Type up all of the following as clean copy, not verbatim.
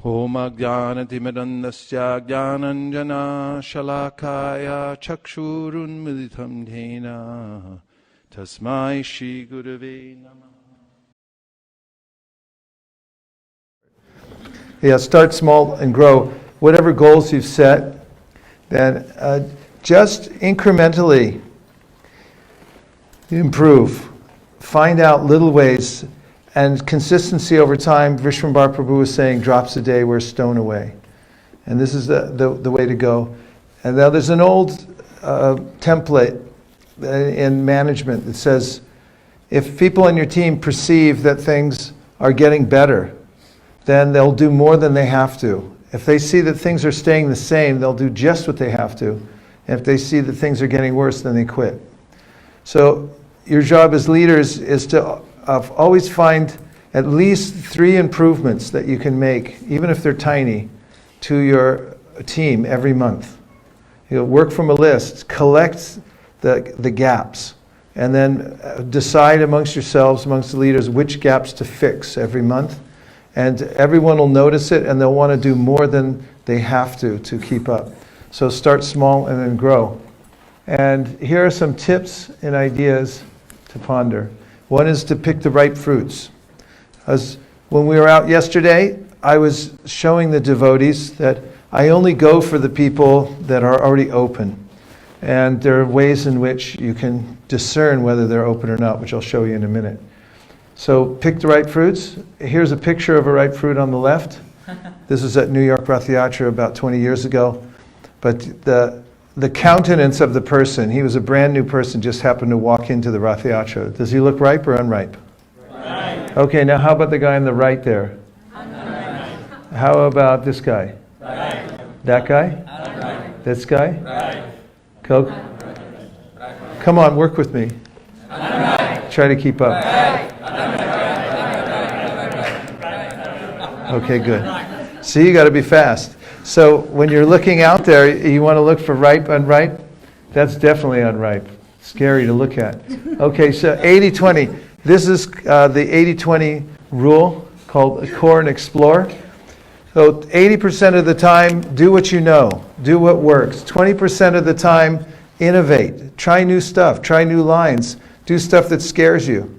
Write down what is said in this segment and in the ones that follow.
Om Ajnanatimidandasya Jnananjana Shalakaya Chakshurunmilitam Dhena Tasmai Shri Gurave Namah. Yeah, start small and grow. Whatever goals you've set, then just incrementally improve. Find out little ways, and consistency over time. Vishwambar Prabhu was saying, drops a day, we're a stone away. And this is the way to go. And now there's an old template in management that says, if people on your team perceive that things are getting better, then they'll do more than they have to. If they see that things are staying the same, they'll do just what they have to. And if they see that things are getting worse, then they quit. So your job as leaders is to always find at least 3 improvements that you can make, even if they're tiny, to your team every month. Work from a list, collect the gaps, and then decide amongst yourselves, amongst the leaders, which gaps to fix every month. And everyone will notice it, and they'll want to do more than they have to keep up. So start small and then grow. And here are some tips and ideas to ponder. One is to pick the right fruits. As when we were out yesterday, I was showing the devotees that I only go for the people that are already open. And there are ways in which you can discern whether they're open or not, which I'll show you in a minute. So pick the right fruits. Here's a picture of a ripe fruit on the left. This was at New York Rath Yatra about 20 years ago. But the countenance of the person, he was a brand new person, just happened to walk into the Rath Yatra. Does he look ripe or unripe? Ripe. Okay, now how about the guy on the right there? Unripe. How about this guy? Ripe. That guy? Unripe. This guy? Ripe. Coke? Ripe. Come on, work with me. Unripe. Try to keep up. Ripe. Okay, good. See, you got to be fast. So when you're looking out there, you want to look for ripe, unripe? That's definitely unripe. Scary to look at. Okay, so 80-20. This is the 80-20 rule called Core and Explore. So 80% of the time, do what you know. Do what works. 20% of the time, innovate. Try new stuff. Try new lines. Do stuff that scares you.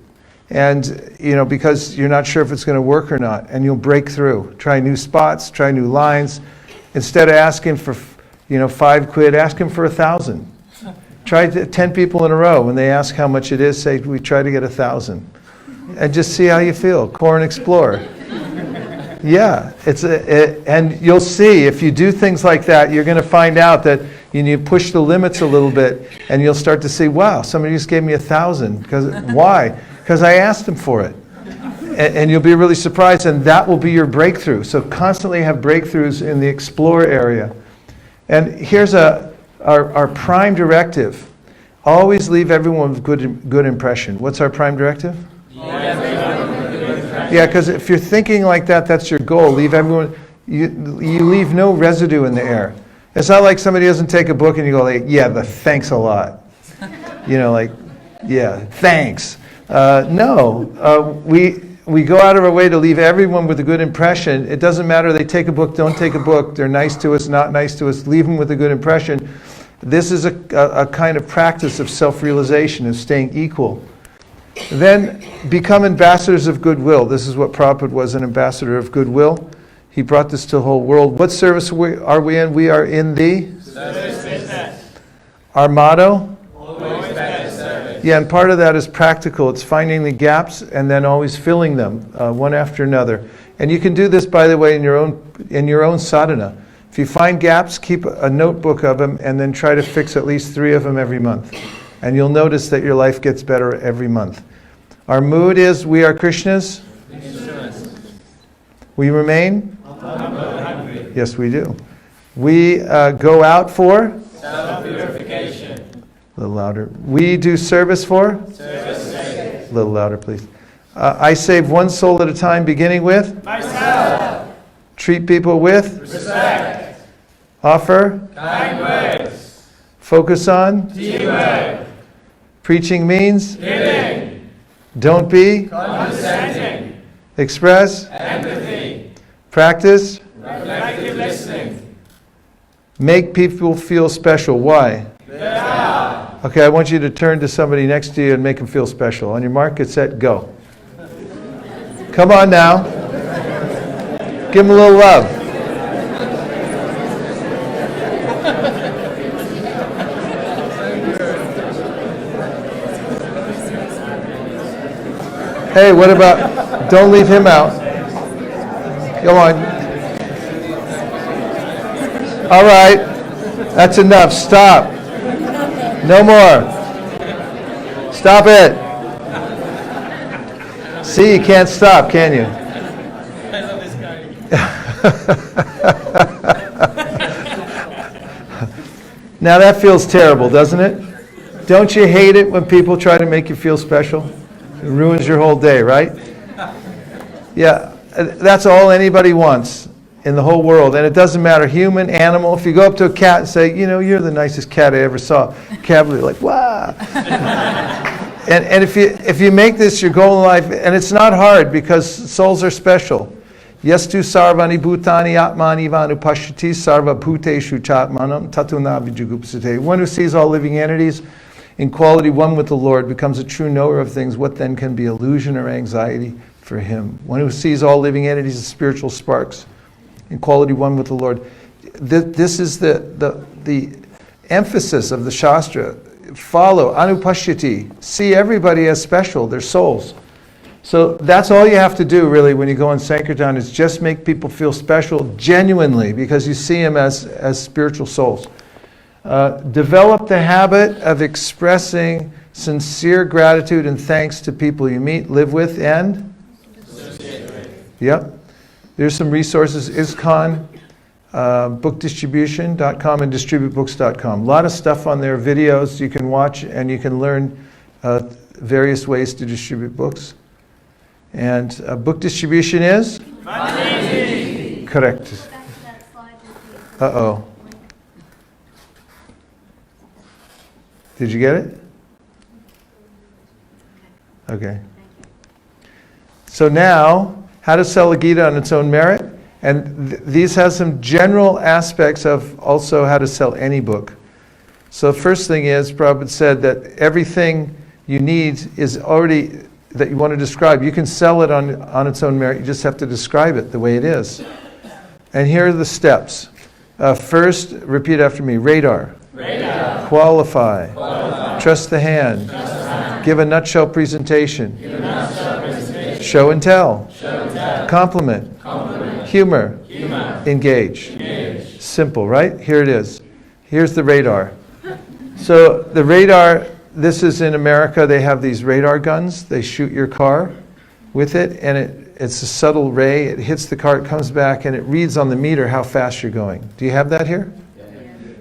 And, because you're not sure if it's going to work or not. And you'll break through. Try new spots. Try new lines. Instead of asking for, 5 quid, ask him for 1,000. Try 10 people in a row. When they ask how much it is, say, we try to get 1,000. And just see how you feel. Core and explore. Yeah, and you'll see, if you do things like that, you're going to find out that you push the limits a little bit, and you'll start to see, wow, somebody just gave me 1,000. Why? Because I asked them for it. And you'll be really surprised, and that will be your breakthrough. So constantly have breakthroughs in the explore area. And here's our prime directive. Always leave everyone with good impression. What's our prime directive? Yeah, because if you're thinking like that, that's your goal. Leave everyone. You leave no residue in the air. It's not like somebody doesn't take a book and you go like, yeah, but thanks a lot. Yeah, thanks. No, we go out of our way to leave everyone with a good impression. It doesn't matter they take a book, don't take a book, they're nice to us, not nice to us, leave them with a good impression. This is a kind of practice of self-realization, of staying equal. Then become ambassadors of goodwill. This is what Prabhupada was, an ambassador of goodwill. He brought this to the whole world. What service are we in? We are in the service business. Our motto? Always better service. Yeah, and part of that is practical. It's finding the gaps and then always filling them one after another. And you can do this, by the way, in your own sadhana. If you find gaps, keep a notebook of them and then try to fix at least 3 of them every month. And you'll notice that your life gets better every month. Our mood is, we are Krishna's. We remain? Hungry. Yes, we do. We go out for? Self-purification. A little louder. We do service for? Service. A little louder, please. I save one soul at a time, beginning with? Myself. Treat people with? Respect. Offer? Kind words. Focus on? Teamwork. Preaching means? Giving. Don't be? Condescending. Express? Empathy. Practice? Reflective listening. Make people feel special. Why? Okay, I want you to turn to somebody next to you and make them feel special. On your mark, get set, go. Come on now. Give them a little love. Hey, what about, don't leave him out. Come on. All right, that's enough. Stop. No more. Stop it. See, you can't stop, can you? I love this guy. Now that feels terrible, doesn't it? Don't you hate it when people try to make you feel special? It ruins your whole day, right? Yeah, that's all anybody wants in the whole world. And it doesn't matter, human, animal. If you go up to a cat and say, you know, you're the nicest cat I ever saw, cat will be like, wow. And if you make this your goal in life, and it's not hard because souls are special. Yastu sarvani bhutani atmani vanu pashyati sarva bhuteshu chatmanam tatuna vijugupsate. One who sees all living entities in quality one with the Lord becomes a true knower of things. What then can be illusion or anxiety for him? One who sees all living entities as spiritual sparks in quality one with the Lord. This is the emphasis of the Shastra. Follow, anupashyati. See everybody as special, they're souls. So that's all you have to do really when you go on Sankirtan is just make people feel special genuinely because you see them as spiritual souls. Develop the habit of expressing sincere gratitude and thanks to people you meet, live with, and yep. There's some resources, ISKCON, bookdistribution.com and distributebooks.com. A lot of stuff on there, videos you can watch, and you can learn various ways to distribute books. And book distribution is? Fundraising. Correct. Uh-oh. Did you get it? Okay. So now, how to sell a Gita on its own merit. And these have some general aspects of also how to sell any book. So first thing is, Prabhupada said that everything you need is already, that you want to describe. You can sell it on its own merit. You just have to describe it the way it is. And here are the steps. First, repeat after me. Radar. Radar. Qualify. Qualify. Trust the hand. Trust the hand. Give a nutshell presentation. Give a nutshell presentation. Show and tell. Show and tell. Compliment. Compliment. Humor. Humor. Engage. Engage. Simple, right? Here it is. Here's the radar. So the radar, this is in America, they have these radar guns. They shoot your car with it, and it's a subtle ray. It hits the car, it comes back, and it reads on the meter how fast you're going. Do you have that here?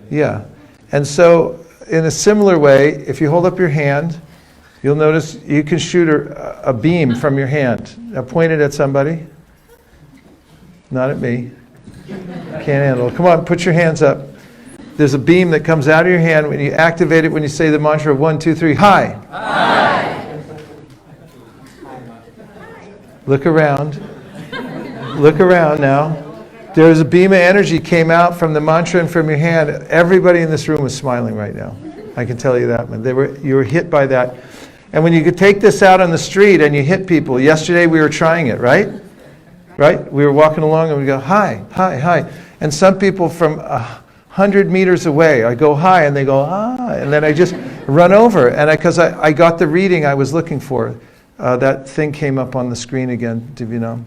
Yeah. And so in a similar way, if you hold up your hand, you'll notice you can shoot a beam from your hand. Now point it at somebody. Not at me. Can't handle it. Come on, put your hands up. There's a beam that comes out of your hand when you activate it when you say the mantra of 1, 2, 3, hi. Hi. Look around. Look around now. There's a beam of energy came out from the mantra and from your hand. Everybody in this room is smiling right now. I can tell you that. You were hit by that. And when you could take this out on the street and you hit people, yesterday we were trying it, right? Right? We were walking along and we go, hi, hi, hi. And some people from 100 meters away, I go hi and they go, ah, and then I just run over. And because I got the reading I was looking for. That thing came up on the screen again, Divinam.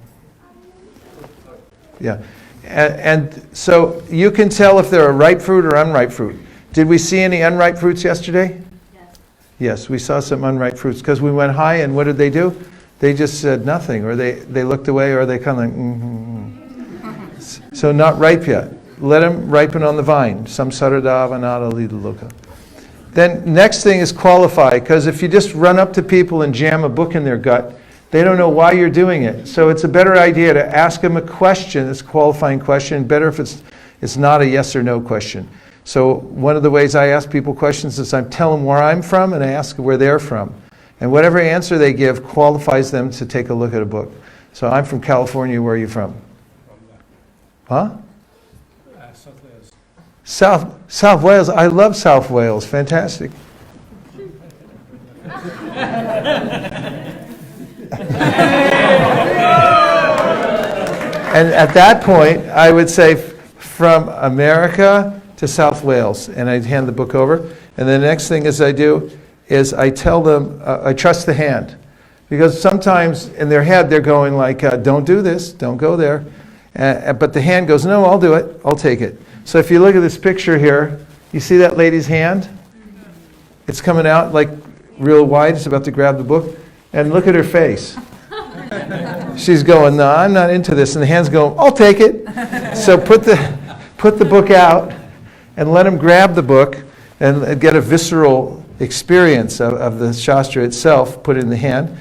Yeah. And so you can tell if they're a ripe fruit or unripe fruit. Did we see any unripe fruits yesterday? Yes. Yes, we saw some unripe fruits because we went high and what did they do? They just said nothing, or they looked away, or they kind of like, So not ripe yet. Let them ripen on the vine. Samsarada vanada lidaloka. Then next thing is qualify, because if you just run up to people and jam a book in their gut, they don't know why you're doing it. So it's a better idea to ask them a question, it's a qualifying question, better if it's not a yes or no question. So one of the ways I ask people questions is I tell them where I'm from and I ask where they're from. And whatever answer they give qualifies them to take a look at a book. So I'm from California, where are you from? Huh? South Wales. I love South Wales. Fantastic. And at that point, I would say from America to South Wales, and I'd hand the book over. And the next thing I do is I tell them, I trust the hand. Because sometimes in their head they're going like, don't do this, don't go there. But the hand goes, no, I'll do it, I'll take it. So if you look at this picture here, you see that lady's hand? It's coming out like real wide, it's about to grab the book. And look at her face. She's going, no, I'm not into this. And the hand's going, I'll take it. So put the book out and let them grab the book and get a visceral experience of the Shastra itself, put it in the hand.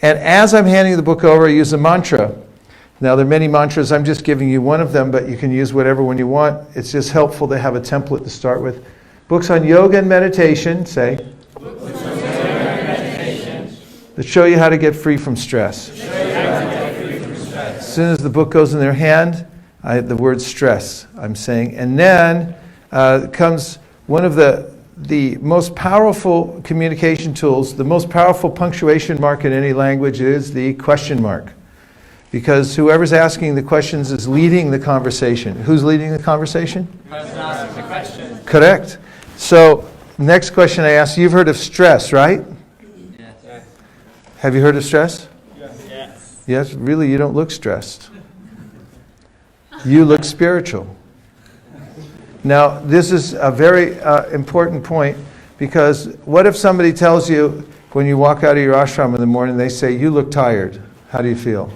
And as I'm handing the book over, I use a mantra. Now, there are many mantras. I'm just giving you one of them, but you can use whatever one you want. It's just helpful to have a template to start with. Books on yoga and meditation, say. Books on yoga and meditation. That show you how to get free from stress. As soon as the book goes in their hand, the word stress, I'm saying. And then comes one of the most powerful communication tools, the most powerful punctuation mark in any language is the question mark. Because whoever's asking the questions is leading the conversation. Who's leading the conversation? The person asking the question. Correct. So, next question I ask, you've heard of stress, right? Yes. Have you heard of stress? Yes. Yes, really, you don't look stressed. You look spiritual. Now, this is a very important point, because what if somebody tells you, when you walk out of your ashram in the morning, they say, you look tired. How do you feel?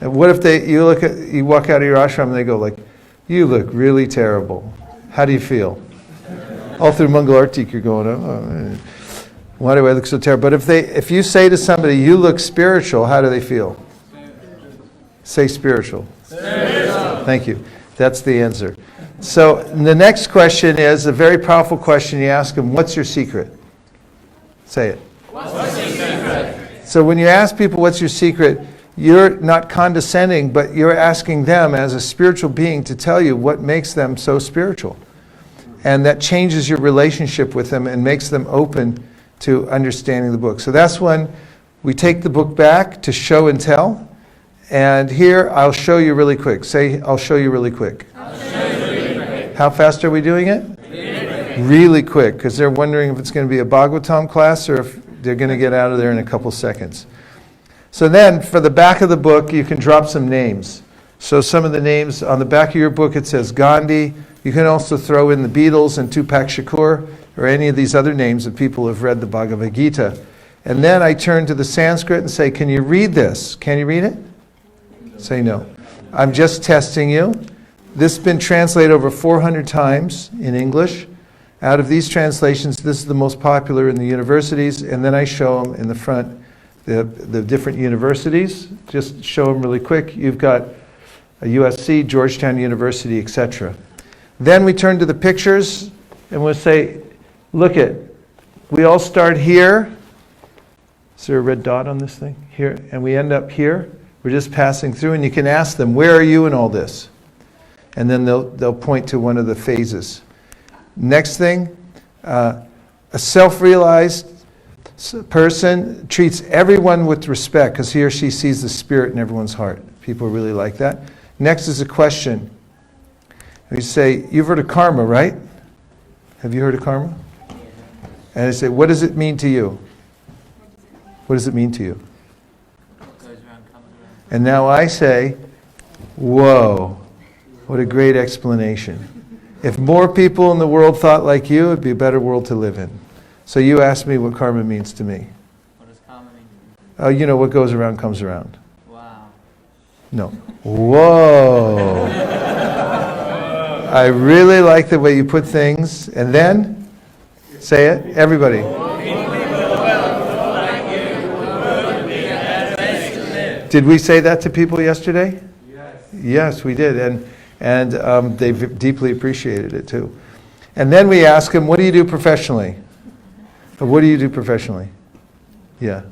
And what if you walk out of your ashram and they go like, you look really terrible. How do you feel? All through Mangalartik you're going, oh, why do I look so terrible? But if you say to somebody, you look spiritual, how do they feel? Say spiritual. Spiritual. Thank you. That's the answer. So the next question is a very powerful question. You ask them, what's your secret? Say it. What's your secret? So when you ask people what's your secret, you're not condescending, but you're asking them as a spiritual being to tell you what makes them so spiritual. And that changes your relationship with them and makes them open to understanding the book. So that's when we take the book back to show and tell. And here, I'll show you really quick. Say, I'll show you really quick. I'll show you really quick. How fast are we doing it? Really quick, because they're wondering if it's going to be a Bhagavatam class or if they're going to get out of there in a couple seconds. So then, for the back of the book, you can drop some names. So some of the names, on the back of your book, it says Gandhi. You can also throw in the Beatles and Tupac Shakur, or any of these other names of people who have read the Bhagavad Gita. And then I turn to the Sanskrit and say, can you read this? Can you read it? Say no. I'm just testing you. This has been translated over 400 times in English. Out of these translations, this is the most popular in the universities, and then I show them in the front the different universities. Just show them really quick. You've got a USC, Georgetown University, etc. Then we turn to the pictures, and we'll say, look we all start here. Is there a red dot on this thing? Here, and we end up here. We're just passing through, and you can ask them, where are you in all this? And then they'll point to one of the phases. Next thing, a self-realized person treats everyone with respect because he or she sees the spirit in everyone's heart. People really like that. Next is a question. We say, you've heard of karma, right? Have you heard of karma? And I say, what does it mean to you? What does it mean to you? And now I say, whoa, what a great explanation. If more people in the world thought like you, it'd be a better world to live in. So you asked me what karma means to me. What does karma mean? Oh, you know, what goes around comes around. Wow. No. Whoa. I really like the way you put things. And then, say it, everybody. Did we say that to people yesterday? Yes. Yes, we did. And they deeply appreciated it too. And then we ask them, what do you do professionally? What do you do professionally? Yeah.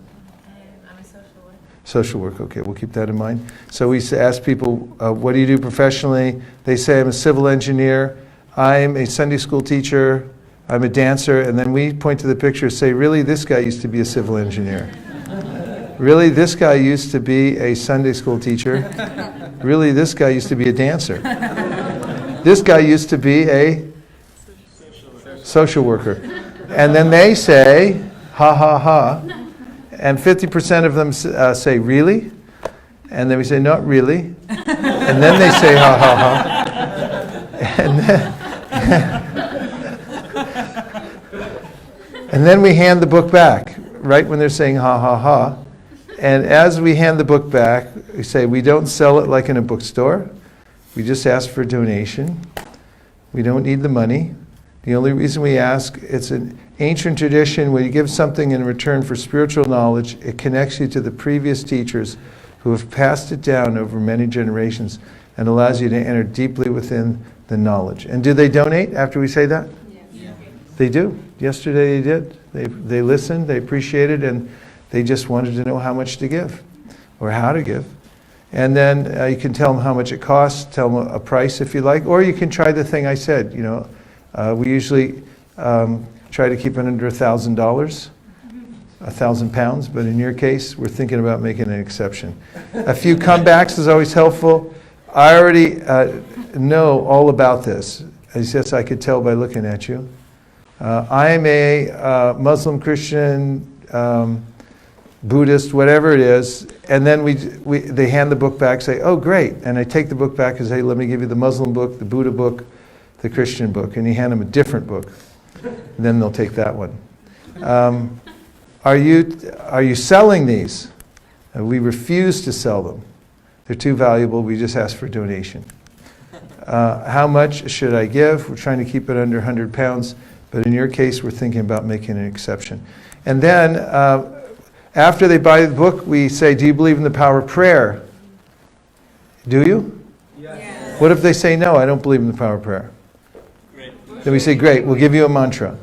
I'm a social worker. Social work, okay, we'll keep that in mind. So we ask people, what do you do professionally? They say, I'm a civil engineer, I'm a Sunday school teacher, I'm a dancer, and then we point to the picture and say, really, this guy used to be a civil engineer. Really, this guy used to be a Sunday school teacher. Really, this guy used to be a dancer. This guy used to be a social worker. And then they say, ha, ha, ha. And 50% of them say, really? And then we say, not really. And then they say, ha, ha, ha. And then we hand the book back, right when they're saying, ha, ha, ha. And as we hand the book back, we say, we don't sell it like in a bookstore. We just ask for a donation. We don't need the money. The only reason we ask, it's an ancient tradition. When you give something in return for spiritual knowledge, it connects you to the previous teachers who have passed it down over many generations and allows you to enter deeply within the knowledge. And do they donate after we say that? Yes. They do. Yesterday they did. They listened, they appreciated, and they just wanted to know how much to give or how to give. And then you can tell them how much it costs, tell them a price if you like, or you can try the thing I said. We usually try to keep it under $1,000, £1,000, but in your case, we're thinking about making an exception. A few comebacks is always helpful. I already know all about this. As yes, I could tell by looking at you. I am a Muslim, Christian, Buddhist, whatever it is, and then they hand the book back, say, oh, great. And I take the book back and say, let me give you the Muslim book, the Buddha book, the Christian book. And you hand them a different book. And then they'll take that one. Are you selling these? We refuse to sell them. They're too valuable. We just ask for a donation. How much should I give? We're trying to keep it under 100 pounds. But in your case, we're thinking about making an exception. And then, after they buy the book, we say, do you believe in the power of prayer? Do you? Yes. What if they say, no, I don't believe in the power of prayer? Great. Then we say, great, we'll give you a mantra.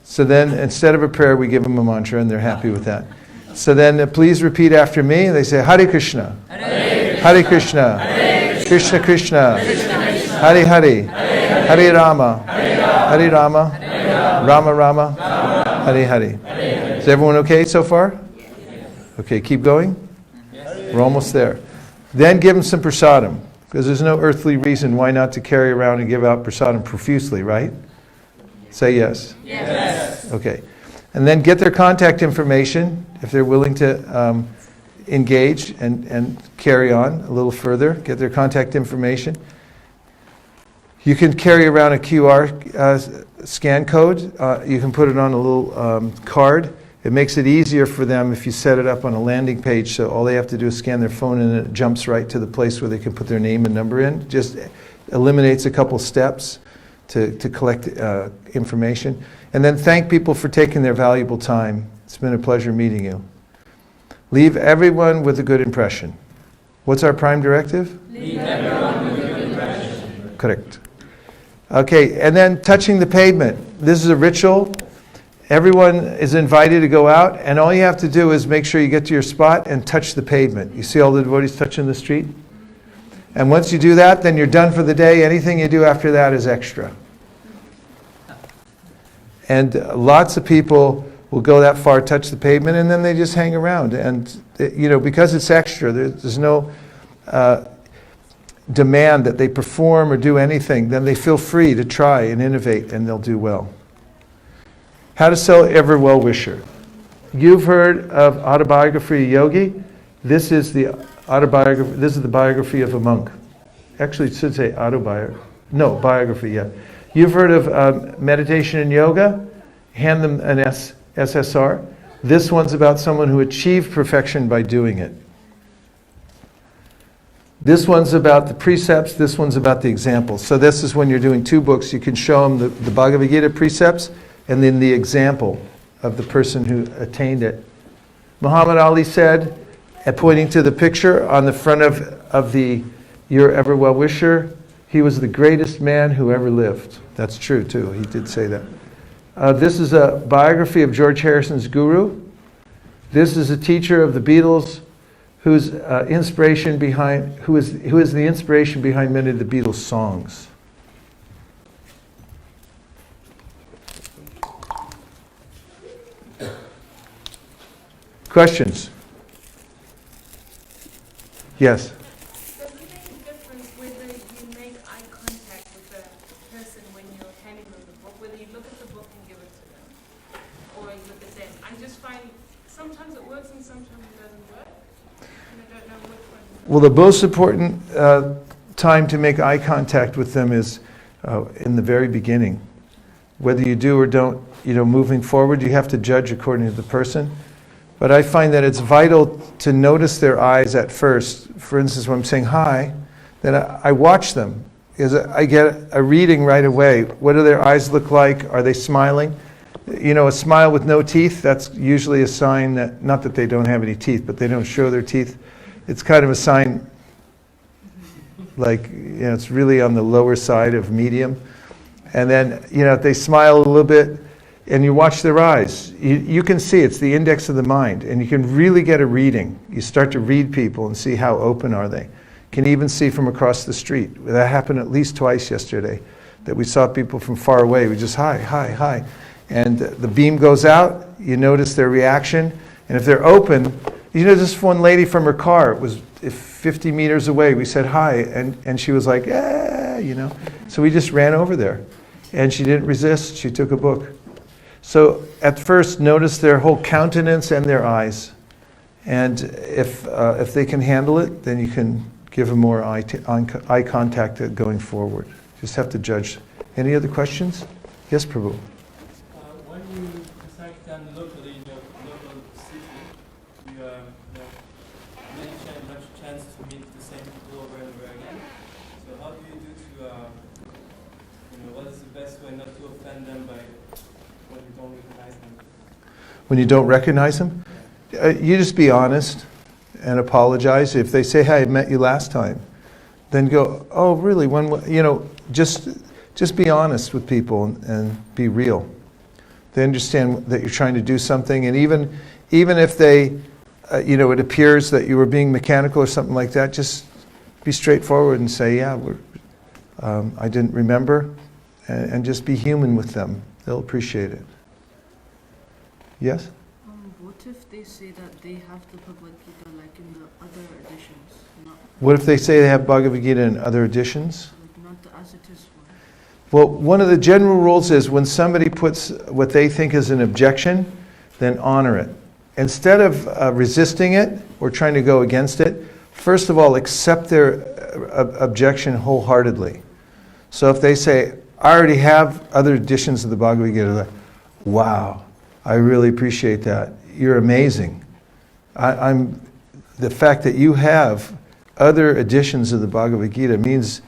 So then, instead of a prayer, we give them a mantra, and they're happy with that. So then, please repeat after me. And they say, Hare Krishna. Hare Krishna. Krishna Krishna. Hare Hare. Hare Rama. Hare Rama. Rama Rama. Hare Hare. Is everyone okay so far? Okay, keep going. We're almost there. Then give them some prasadam, because there's no earthly reason why not to carry around and give out prasadam profusely, right? Say yes. Yes. Okay. And then get their contact information if they're willing to engage and carry on a little further. Get their contact information. You can carry around a QR scan code. You can put it on a little card. It makes it easier for them if you set it up on a landing page, so all they have to do is scan their phone and it jumps right to the place where they can put their name and number in. Just eliminates a couple steps to collect information. And then thank people for taking their valuable time. It's been a pleasure meeting you. Leave everyone with a good impression. What's our prime directive? Leave everyone with a good impression. Correct. Okay, and then touching the pavement. This is a ritual. Everyone is invited to go out, and all you have to do is make sure you get to your spot and touch the pavement. You see all the devotees touching the street? And once you do that, then you're done for the day. Anything you do after that is extra. And lots of people will go that far, touch the pavement, and then they just hang around. And, because it's extra, there's no demand that they perform or do anything. Then they feel free to try and innovate, and they'll do well. How to sell ever well-wisher. You've heard of autobiography of yogi. This is the autobiography. This is the biography of a monk. Actually, it should say autobiography. No, biography. Yeah. You've heard of meditation and yoga. Hand them an SSR. This one's about someone who achieved perfection by doing it. This one's about the precepts. This one's about the examples. So this is when you're doing two books. You can show them the Bhagavad Gita precepts and then the example of the person who attained it. Muhammad Ali said, pointing to the picture on the front of the Your Ever Well-Wisher, he was the greatest man who ever lived. That's true too, he did say that. This is a biography of George Harrison's guru. This is a teacher of the Beatles who is the inspiration behind many of the Beatles songs. Questions? Yes. Does it make a difference whether you make eye contact with the person when you're handing them the book, whether you look at the book and give it to them, or you look at them? I just find sometimes it works and sometimes it doesn't work, and I don't know which one. Well, the most important time to make eye contact with them is in the very beginning. Whether you do or don't, moving forward, you have to judge according to the person. But I find that it's vital to notice their eyes at first. For instance, when I'm saying hi, then I watch them. Because I get a reading right away. What do their eyes look like? Are they smiling? A smile with no teeth, that's usually a sign that, not that they don't have any teeth, but they don't show their teeth. It's kind of a sign like, it's really on the lower side of medium. And then, if they smile a little bit, and you watch their eyes, you can see it's the index of the mind, and you can really get a reading. You start to read people and see how open are they. Can even see from across the street. That happened at least twice yesterday, that we saw people from far away. We just hi, hi, hi. And the beam goes out, you notice their reaction, and if they're open, this one lady from her car, it was 50 meters away, we said hi, and she was like, So we just ran over there. And she didn't resist, she took a book. So at first, notice their whole countenance and their eyes. And if they can handle it, then you can give them more eye contact going forward. Just have to judge. Any other questions? Yes, Prabhu. When you stand locally in your local city, you have much chance to meet the same people over and over again. So how do you do what is the best way not to offend them by when you don't recognize them? When you don't recognize them? You just be honest and apologize. If they say, "Hey, I met you last time," then go, "Oh, really? Just be honest with people and be real. They understand that you're trying to do something, and even if they, it appears that you were being mechanical or something like that, just be straightforward and say, "Yeah, I didn't remember," and just be human with them. They'll appreciate it. Yes? What if they say that they have the Bhagavad Gita like in the other editions? What if they say they have Bhagavad Gita in other editions? Not as it is one. Well, one of the general rules is when somebody puts what they think is an objection, then honor it. Instead of resisting it or trying to go against it, first of all, accept their objection wholeheartedly. So if they say, "I already have other editions of the Bhagavad Gita," wow, I really appreciate that. You're amazing. The fact that you have other editions of the Bhagavad Gita means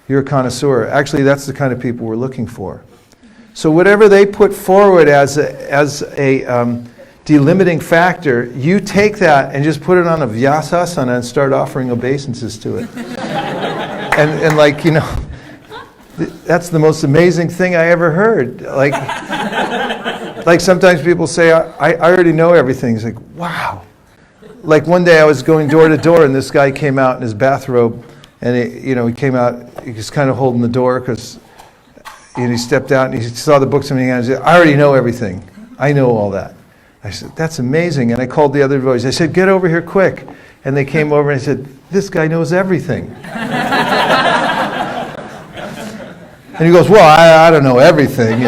you're a connoisseur. Actually, that's the kind of people we're looking for. So whatever they put forward as a delimiting factor, you take that and just put it on a Vaisesika and start offering obeisances to it. and that's the most amazing thing I ever heard. Like sometimes people say, I already know everything. It's like, wow. Like one day I was going door to door and this guy came out in his bathrobe and he came out, he was kind of holding the door because he stepped out and he saw the books in my hand and he said, "I already know everything. I know all that." I said, "That's amazing." And I called the other boys. I said, "Get over here quick." And they came over and I said, "This guy knows everything." And he goes, "Well, I don't know everything,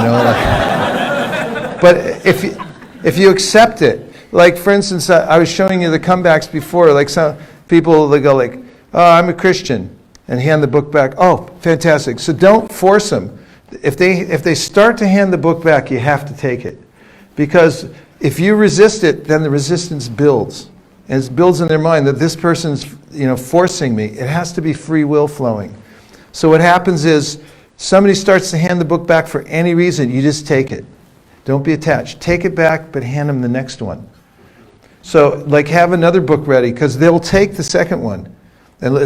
But if you accept it, like for instance, I was showing you the comebacks before, like some people, they go like, "Oh, I'm a Christian," and hand the book back. "Oh, fantastic." So don't force them. If they start to hand the book back, you have to take it. Because if you resist it, then the resistance builds. And it builds in their mind that this person's forcing me. It has to be free will flowing. So what happens is, somebody starts to hand the book back for any reason, you just take it. Don't be attached. Take it back, but hand them the next one. So, like, have another book ready, because they'll take the second one. And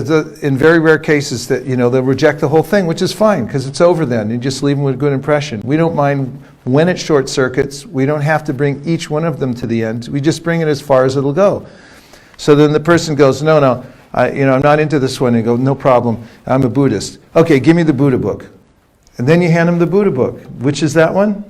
in very rare cases, that they'll reject the whole thing, which is fine, because it's over then. You just leave them with a good impression. We don't mind When it short circuits, we don't have to bring each one of them to the end. We just bring it as far as it'll go. So then the person goes, no, I'm not into this one. And go, no problem, I'm a Buddhist. Okay, give me the Buddha book. And then you hand them the Buddha book. Which is that one?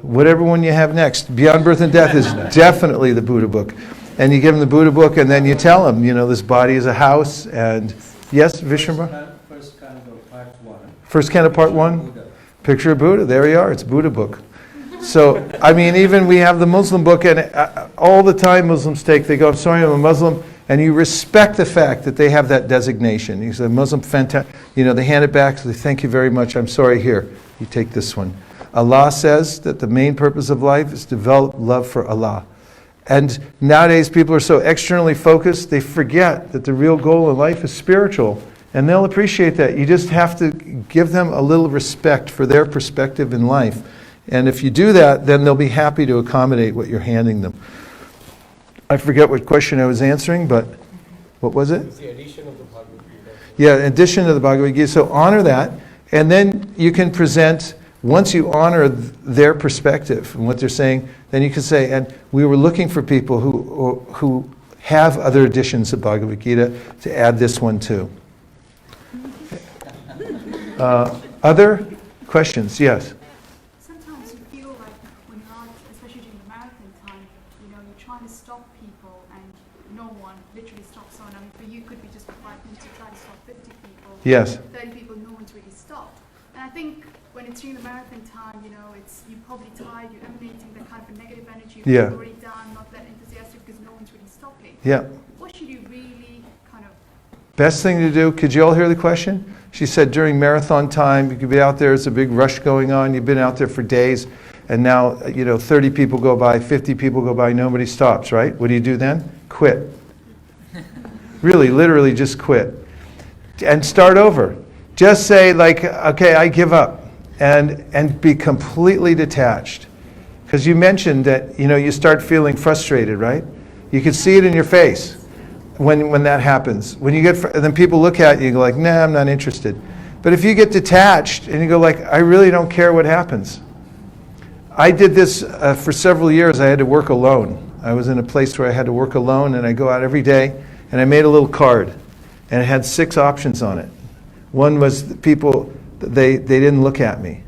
Whatever one you have next. Beyond Birth and Death is definitely the Buddha book. And you give them the Buddha book, and then you tell them, this body is a house, and yes, Vishwambar? First canto, part 1. First canto, part 1? Picture of Buddha. There you are. It's Buddha book. So, even we have the Muslim book, and all the time Muslims they go, I'm sorry, I'm a Muslim, and you respect the fact that they have that designation. You say, Muslim, fantastic. They hand it back, so they thank you very much, I'm sorry, here, you take this one. Allah says that the main purpose of life is to develop love for Allah. And nowadays people are so externally focused, they forget that the real goal in life is spiritual. And they'll appreciate that. You just have to give them a little respect for their perspective in life. And if you do that, then they'll be happy to accommodate what you're handing them. I forget what question I was answering, but what was it? It's the addition of the Bhagavad Gita. Yeah, in addition to the Bhagavad Gita. So honor that, and then you can present, once you honor their perspective and what they're saying, then you can say, and we were looking for people who have other editions of Bhagavad Gita to add this one too. Other questions? Yes. Sometimes you feel like when you're out, especially during the marathon time, you're trying to stop people and no one literally stops someone. For you, it could be just 5 minutes to try to stop 50 people. Yes. 30 people, no one's really stopped. And I think when it's during the marathon time, you're probably tired, you're emanating that kind of a negative energy, Yeah. you're already down, not that enthusiastic because no one's really stopping. Yeah. What should you really kind of... Best thing to do, could you all hear the question? She said during marathon time, you could be out there, it's a big rush going on, you've been out there for days, and now, 30 people go by, 50 people go by, nobody stops, right? What do you do then? Quit. Really, literally just quit. And start over. Just say okay, I give up, and be completely detached. Because you mentioned that, you start feeling frustrated, right? You can see it in your face. When that happens. When you then people look at you and go like, nah, I'm not interested. But if you get detached and you go like, I really don't care what happens. I did this for several years. I had to work alone. I was in a place where I had to work alone, and I go out every day, and I made a little card, and it had 6 options on it. One was people, they didn't look at me.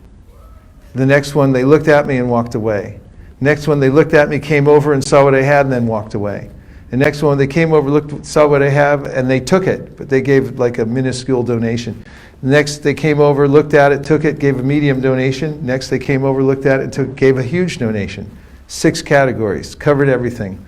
The next one, they looked at me and walked away. Next one, they looked at me, came over and saw what I had, and then walked away. The next one, they came over, saw what I have, and they took it, but they gave like a minuscule donation. Next, they came over, looked at it, took it, gave a medium donation. Next, they came over, looked at it, and gave a huge donation. 6 categories, covered everything.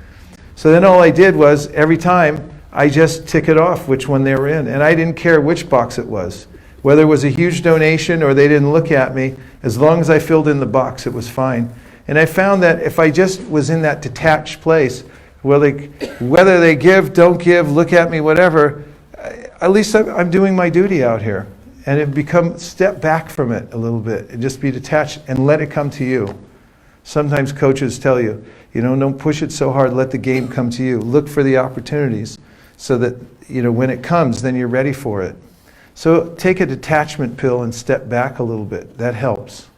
So then all I did was, every time, I just tick it off which one they were in. And I didn't care which box it was. Whether it was a huge donation or they didn't look at me, as long as I filled in the box, it was fine. And I found that if I just was in that detached place, whether they give, don't give, look at me, whatever, at least I'm doing my duty out here. And step back from it a little bit and just be detached and let it come to you. Sometimes coaches tell you, don't push it so hard, let the game come to you. Look for the opportunities so that, when it comes, then you're ready for it. So take a detachment pill and step back a little bit. That helps.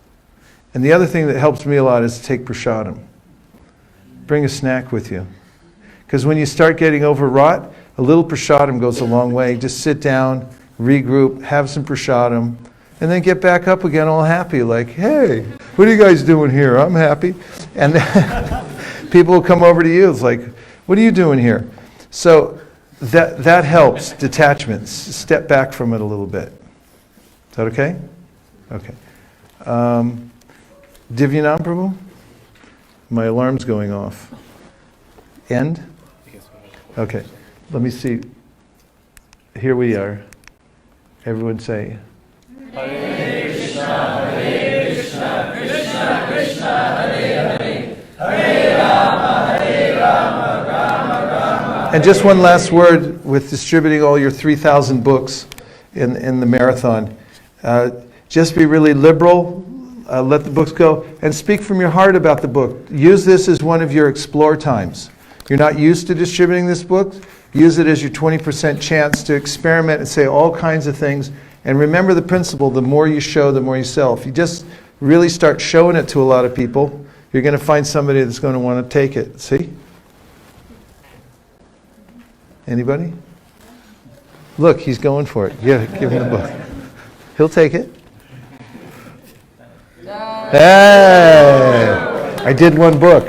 And the other thing that helps me a lot is to take prasadam. Bring a snack with you. Because when you start getting overwrought, a little prasadam goes a long way. Just sit down, regroup, have some prasadam, and then get back up again all happy, like, hey, what are you guys doing here? I'm happy. And then people will come over to you. It's like, what are you doing here? So that helps, detachment. Step back from it a little bit. Is that okay? Okay. Divyanam Prabhu? My alarm's going off. End? Okay. Let me see. Here we are. Everyone say. Hare Krishna, Hare Krishna, Krishna Krishna, Hare Hare, Hare Rama, Hare Rama, Rama Rama. And just one last word with distributing all your 3,000 books in the marathon. Just be really liberal. Let the books go. And speak from your heart about the book. Use this as one of your explore times. You're not used to distributing this book. Use it as your 20% chance to experiment and say all kinds of things. And remember the principle, the more you show, the more you sell. If you just really start showing it to a lot of people, you're going to find somebody that's going to want to take it. See? Anybody? Look, he's going for it. Yeah, give him the book. He'll take it. Hey! I did one book.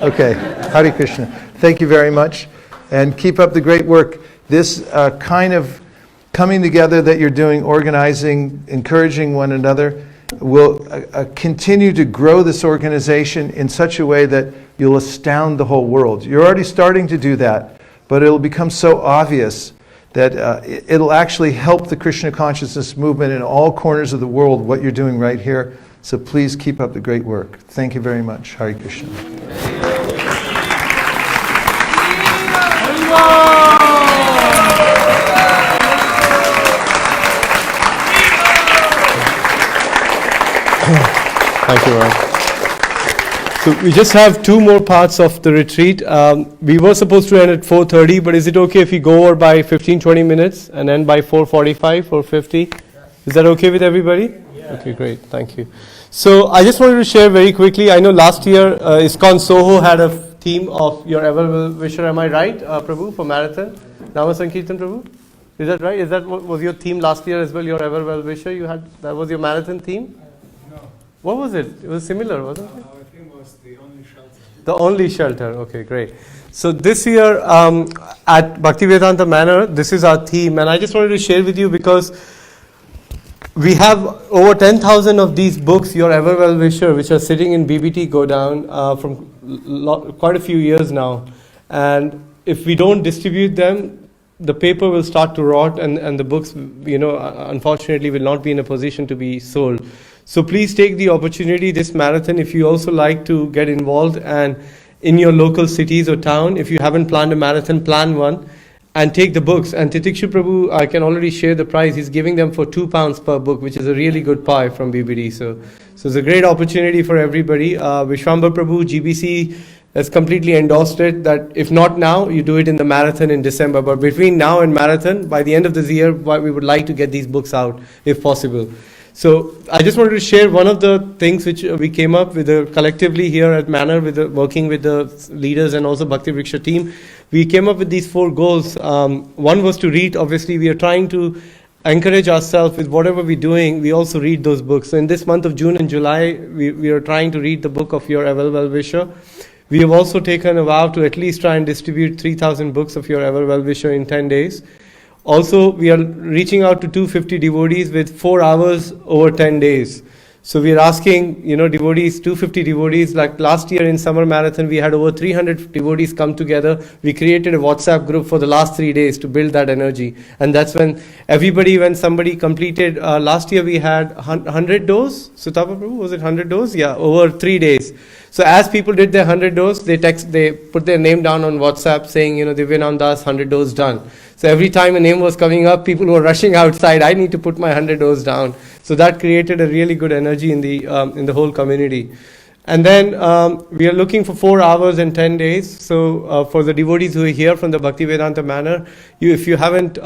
Okay. Hare Krishna. Thank you very much. And keep up the great work. This kind of coming together that you're doing, organizing, encouraging one another, will continue to grow this organization in such a way that you'll astound the whole world. You're already starting to do that, but it'll become so obvious that it'll actually help the Krishna consciousness movement in all corners of the world, what you're doing right here. So please keep up the great work. Thank you very much. Hare Krishna. Thank you, Ram. So we just have 2 more parts of the retreat. We were supposed to end at 4:30, but is it okay if we go over by 15-20 minutes and end by 4:45, 4:50? Is that okay with everybody? Yeah. Okay, great. Thank you. So I just wanted to share very quickly. I know last year ISKCON Soho had a theme of your ever-wisher. Am I right, Prabhu, for marathon? Nama Sankirtan, Prabhu? Is that right? Is that what was your theme last year as well? Your ever-well-wisher? You had that was your marathon theme? No. What was it? It was similar, wasn't it? Our theme was the only shelter. The only shelter. Okay, great. So this year at Bhaktivedanta Manor, this is our theme, and I just wanted to share with you because we have over 10,000 of these books, Your Ever Well Wisher, which are sitting in BBT Go Down from quite a few years now. And if we don't distribute them, the paper will start to rot, and the books, unfortunately will not be in a position to be sold. So please take the opportunity this marathon if you also like to get involved, and in your local cities or town, if you haven't planned a marathon, plan one. And take the books. And Titikshu Prabhu, I can already share the price. He's giving them for £2 per book, which is a really good pie from BBD. So it's a great opportunity for everybody. Vishwambar Prabhu, GBC, has completely endorsed it, that if not now, you do it in the marathon in December. But between now and marathon, by the end of this year, we would like to get these books out, if possible. So I just wanted to share one of the things which we came up with collectively here at Manor, working with the leaders and also Bhakti Vriksha team. We came up with these 4 goals. One was to read. Obviously, we are trying to encourage ourselves with whatever we're doing. We also read those books. So in this month of June and July, we are trying to read the book of Your Ever Well Wisher. We have also taken a vow to at least try and distribute 3,000 books of Your Ever Well Wisher in 10 days. Also, we are reaching out to 250 devotees with 4 hours over 10 days. So we are asking, devotees, 250 devotees. Like last year in summer marathon, we had over 300 devotees come together. We created a WhatsApp group for the last 3 days to build that energy. And that's when somebody completed, last year we had 100 doses. Sutapa Prabhu, was it 100 doses? Yeah, over 3 days. So as people did their 100 doses, they put their name down on WhatsApp saying, Divyanand Das, 100 doses done. So every time a name was coming up, people were rushing outside. I need to put my 100 doses down. So that created a really good energy in the whole community. And then we are looking for 4 hours and 10 days. So for the devotees who are here from the Bhaktivedanta Manor, if you haven't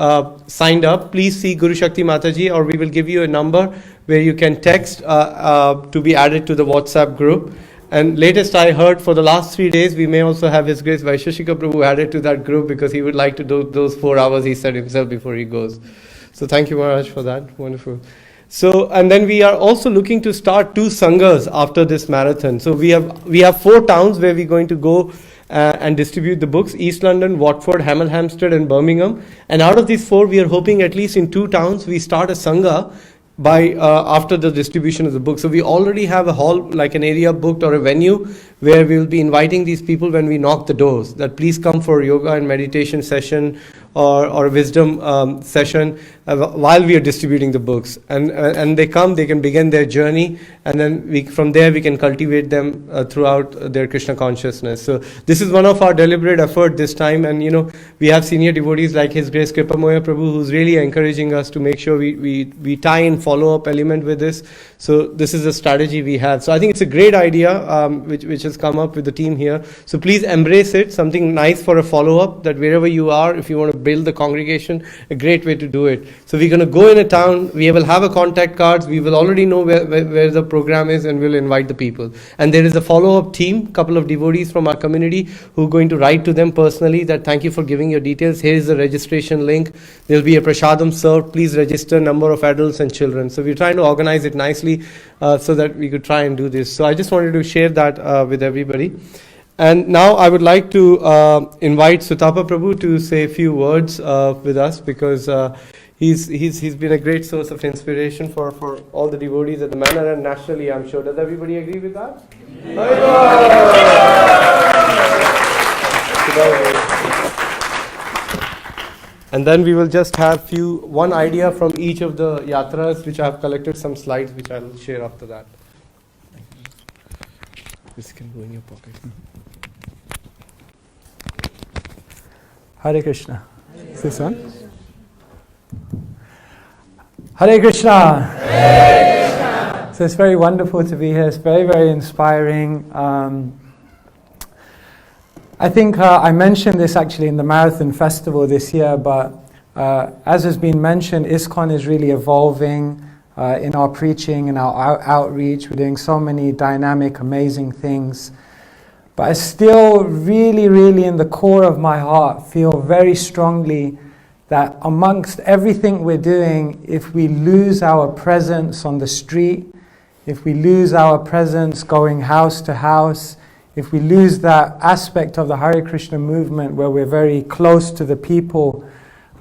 signed up, please see Guru Shakti Mataji, or we will give you a number where you can text to be added to the WhatsApp group. And latest I heard, for the last 3 days, we may also have His Grace Vaisesika Prabhu added to that group, because he would like to do those 4 hours, he said himself, before he goes. So thank you, Maharaj, for that. Wonderful. So, and then we are also looking to start 2 sanghas after this marathon. So we have 4 towns where we're going to go and distribute the books: East London, Watford, Hemel Hempstead, and Birmingham. And out of these 4, we are hoping at least in 2 towns we start a sangha by after the distribution of the book. So we already have a hall, like an area booked, or a venue where we will be inviting these people when we knock the doors, that please come for yoga and meditation session or a wisdom session while we are distributing the books. And they come, they can begin their journey, and then from there we can cultivate them throughout their Krishna consciousness. So this is one of our deliberate effort this time, and we have senior devotees like His Grace Kripamoya Prabhu, who's really encouraging us to make sure we tie in follow-up element with this. So this is a strategy we have. So I think it's a great idea which has come up with the team here. So please embrace it, something nice for a follow-up, that wherever you are, if you want to build the congregation, a great way to do it. So we're going to go in a town, we will have a contact cards, we will already know where the program is, and we'll invite the people. And there is a follow-up team, couple of devotees from our community who are going to write to them personally that thank you for giving your details. Here is the registration link. There'll be a prasadam served. Please register number of adults and children. So we're trying to organize it nicely so that we could try and do this. So I just wanted to share that with everybody. And now I would like to invite Sutapa Prabhu to say a few words with us, because he's been a great source of inspiration for all the devotees at the manor and nationally, I'm sure. Does everybody agree with that? And then we will just have one idea from each of the yatras, which I have collected some slides, which I'll share after that. This can go in your pocket. Hare Krishna. Is this one? Hare Krishna. Hare Krishna. So it's very wonderful to be here. It's very, very inspiring. I think I mentioned this actually in the Marathon Festival this year, but as has been mentioned, ISKCON is really evolving in our preaching and our outreach. We're doing so many dynamic, amazing things. But I still really, really in the core of my heart feel very strongly that amongst everything we're doing, if we lose our presence on the street, if we lose our presence going house to house, if we lose that aspect of the Hare Krishna movement where we're very close to the people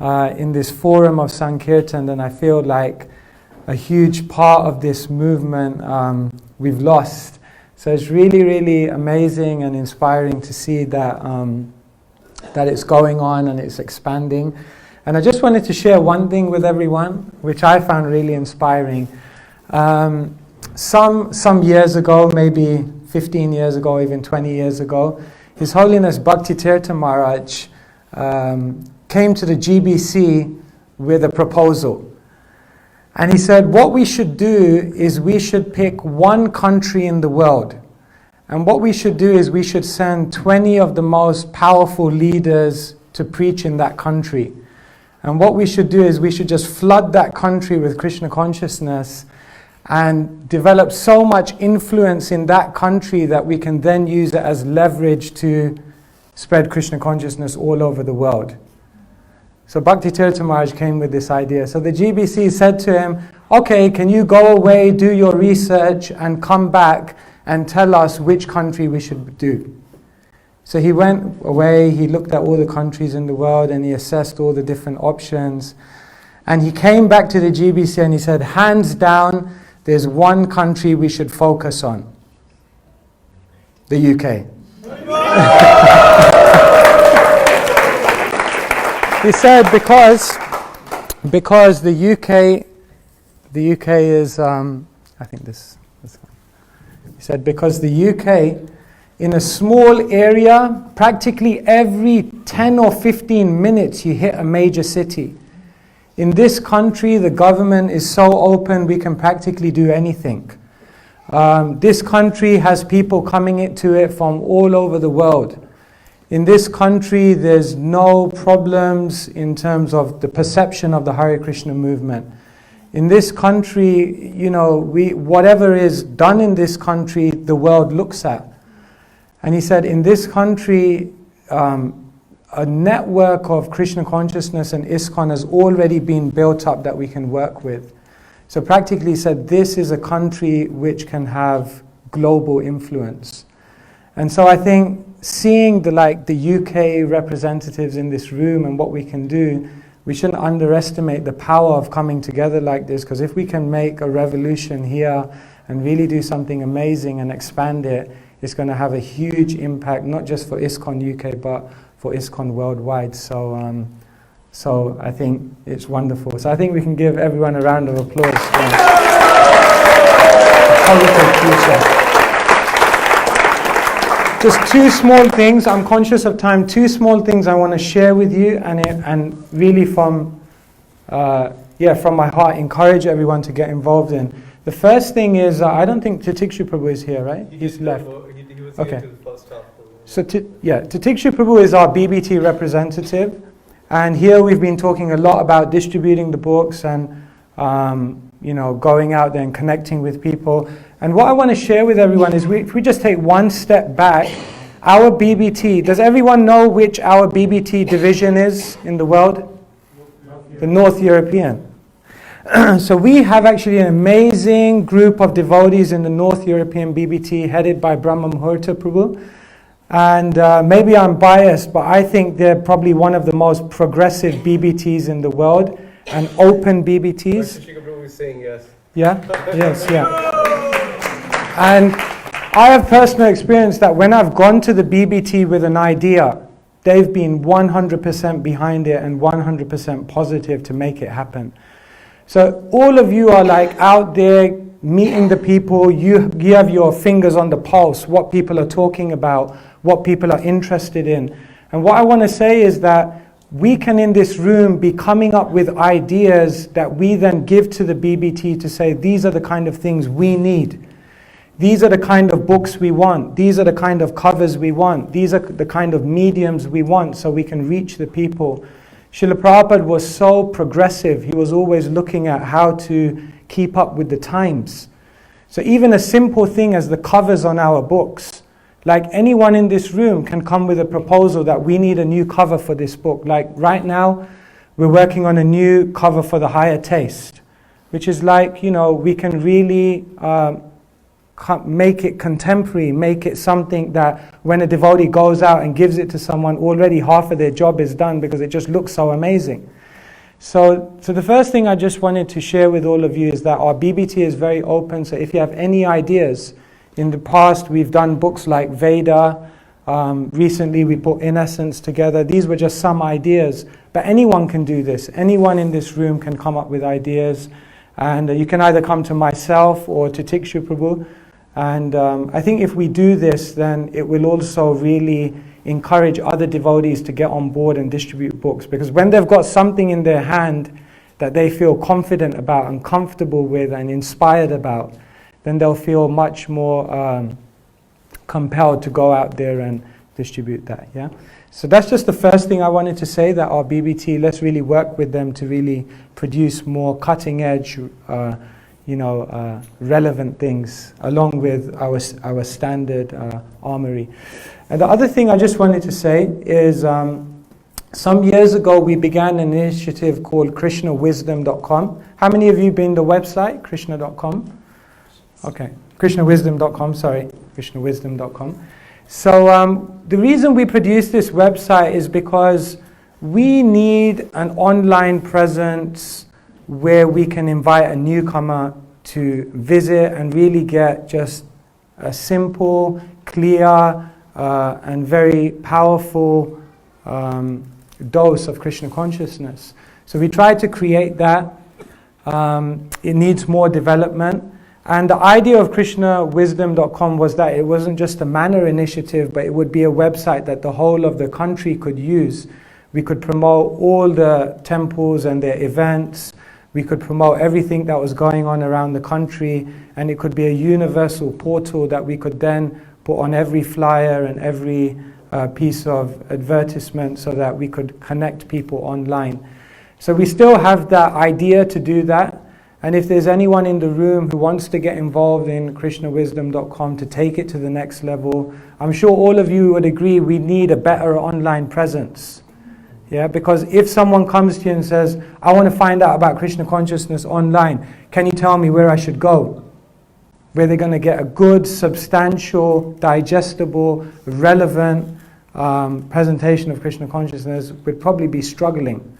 in this forum of Sankirtan, then I feel like a huge part of this movement we've lost. So it's really, really amazing and inspiring to see that that it's going on and it's expanding. And I just wanted to share one thing with everyone, which I found really inspiring. Some years ago, maybe 15 years ago, even 20 years ago, His Holiness Bhakti Tirtha Maharaj came to the GBC with a proposal. And he said, what we should do is we should pick one country in the world. And what we should do is we should send 20 of the most powerful leaders to preach in that country. And what we should do is we should just flood that country with Krishna consciousness and develop so much influence in that country that we can then use it as leverage to spread Krishna consciousness all over the world. So Bhakti Tirtha Maharaj came with this idea. So the GBC said to him, okay, can you go away, do your research, and come back and tell us which country we should do? So he went away, he looked at all the countries in the world, and he assessed all the different options. And he came back to the GBC and he said, hands down, there's one country we should focus on. The UK. He said because the UK is, I think this one. He said because the UK, in a small area, practically every 10 or 15 minutes you hit a major city. In this country, the government is so open we can practically do anything. This country has people coming into it from all over the world. In this country, there's no problems in terms of the perception of the Hare Krishna movement. In this country, whatever is done in this country, the world looks at. And he said, in this country, a network of Krishna consciousness and ISKCON has already been built up that we can work with. So practically he said, this is a country which can have global influence. And so I think seeing the UK representatives in this room and what we can do, we shouldn't underestimate the power of coming together like this, because if we can make a revolution here and really do something amazing and expand it, it's going to have a huge impact, not just for ISKCON UK, but for ISKCON worldwide. So I think it's wonderful. So I think we can give everyone a round of applause for how we can future. Just two small things, I'm conscious of time, two small things I want to share with you and really from my heart encourage everyone to get involved in. The first thing is, I don't think Titikshu Prabhu is here, right? He's left. He was Okay. here till the first half. So Titikshu Prabhu is our BBT representative, And here we've been talking a lot about distributing the books and going out there and connecting with people. And what I want to share with everyone is if we just take one step back, our BBT, does everyone know which our BBT division is in the world? The North European. So we have actually an amazing group of devotees in the North European BBT headed by Brahma Muhurta Prabhu. And maybe I'm biased, but I think they're probably one of the most progressive BBTs in the world and open BBTs. Vaisesika Prabhu is saying yes. Yeah? Yes, yeah. And I have personal experience that when I've gone to the BBT with an idea, they've been 100% behind it and 100% positive to make it happen. So all of you are like out there meeting the people, you have your fingers on the pulse, what people are talking about, what people are interested in. And what I want to say is that we can in this room be coming up with ideas that we then give to the BBT to say, these are the kind of things we need. These are the kind of books we want. These are the kind of covers we want. These are the kind of mediums we want so we can reach the people. Srila Prabhupada was so progressive. He was always looking at how to keep up with the times. So even a simple thing as the covers on our books, like anyone in this room can come with a proposal that we need a new cover for this book. Like right now, we're working on a new cover for the Higher Taste, which is like, we can really make it contemporary, make it something that when a devotee goes out and gives it to someone, already half of their job is done because it just looks so amazing. So the first thing I just wanted to share with all of you is that our BBT is very open. So if you have any ideas, in the past we've done books like Veda. Recently we put In Essence together. These were just some ideas. But anyone can do this. Anyone in this room can come up with ideas. And you can either come to myself or to Tikshu Prabhu. And I think if we do this, then it will also really encourage other devotees to get on board and distribute books. Because when they've got something in their hand that they feel confident about and comfortable with and inspired about, then they'll feel much more compelled to go out there and distribute that. Yeah. So that's just the first thing I wanted to say, that our BBT, let's really work with them to really produce more cutting edge relevant things along with our standard armory. And the other thing I just wanted to say is some years ago we began an initiative called KrishnaWisdom.com. How many of you been to the website, Krishna.com? Okay, KrishnaWisdom.com, sorry, KrishnaWisdom.com. So the reason we produced this website is because we need an online presence where we can invite a newcomer to visit and really get just a simple, clear, and very powerful dose of Krishna consciousness. So we tried to create that. It needs more development. And the idea of KrishnaWisdom.com was that it wasn't just a manor initiative, but it would be a website that the whole of the country could use. We could promote all the temples and their events. We could promote everything that was going on around the country, and it could be a universal portal that we could then put on every flyer and every piece of advertisement so that we could connect people online. So we still have that idea to do that. And if there's anyone in the room who wants to get involved in KrishnaWisdom.com to take it to the next level, I'm sure all of you would agree we need a better online presence. Yeah, because if someone comes to you and says, I want to find out about Krishna consciousness online, can you tell me where I should go? Where they're going to get a good, substantial, digestible, relevant presentation of Krishna consciousness would probably be struggling.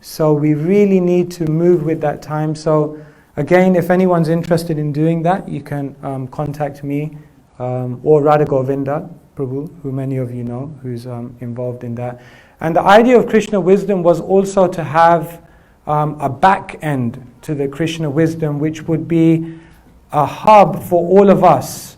So we really need to move with that time. So again, if anyone's interested in doing that, you can contact me or Radha Govinda Prabhu, who many of you know, who's involved in that. And the idea of Krishna Wisdom was also to have a back end to the Krishna Wisdom, which would be a hub for all of us,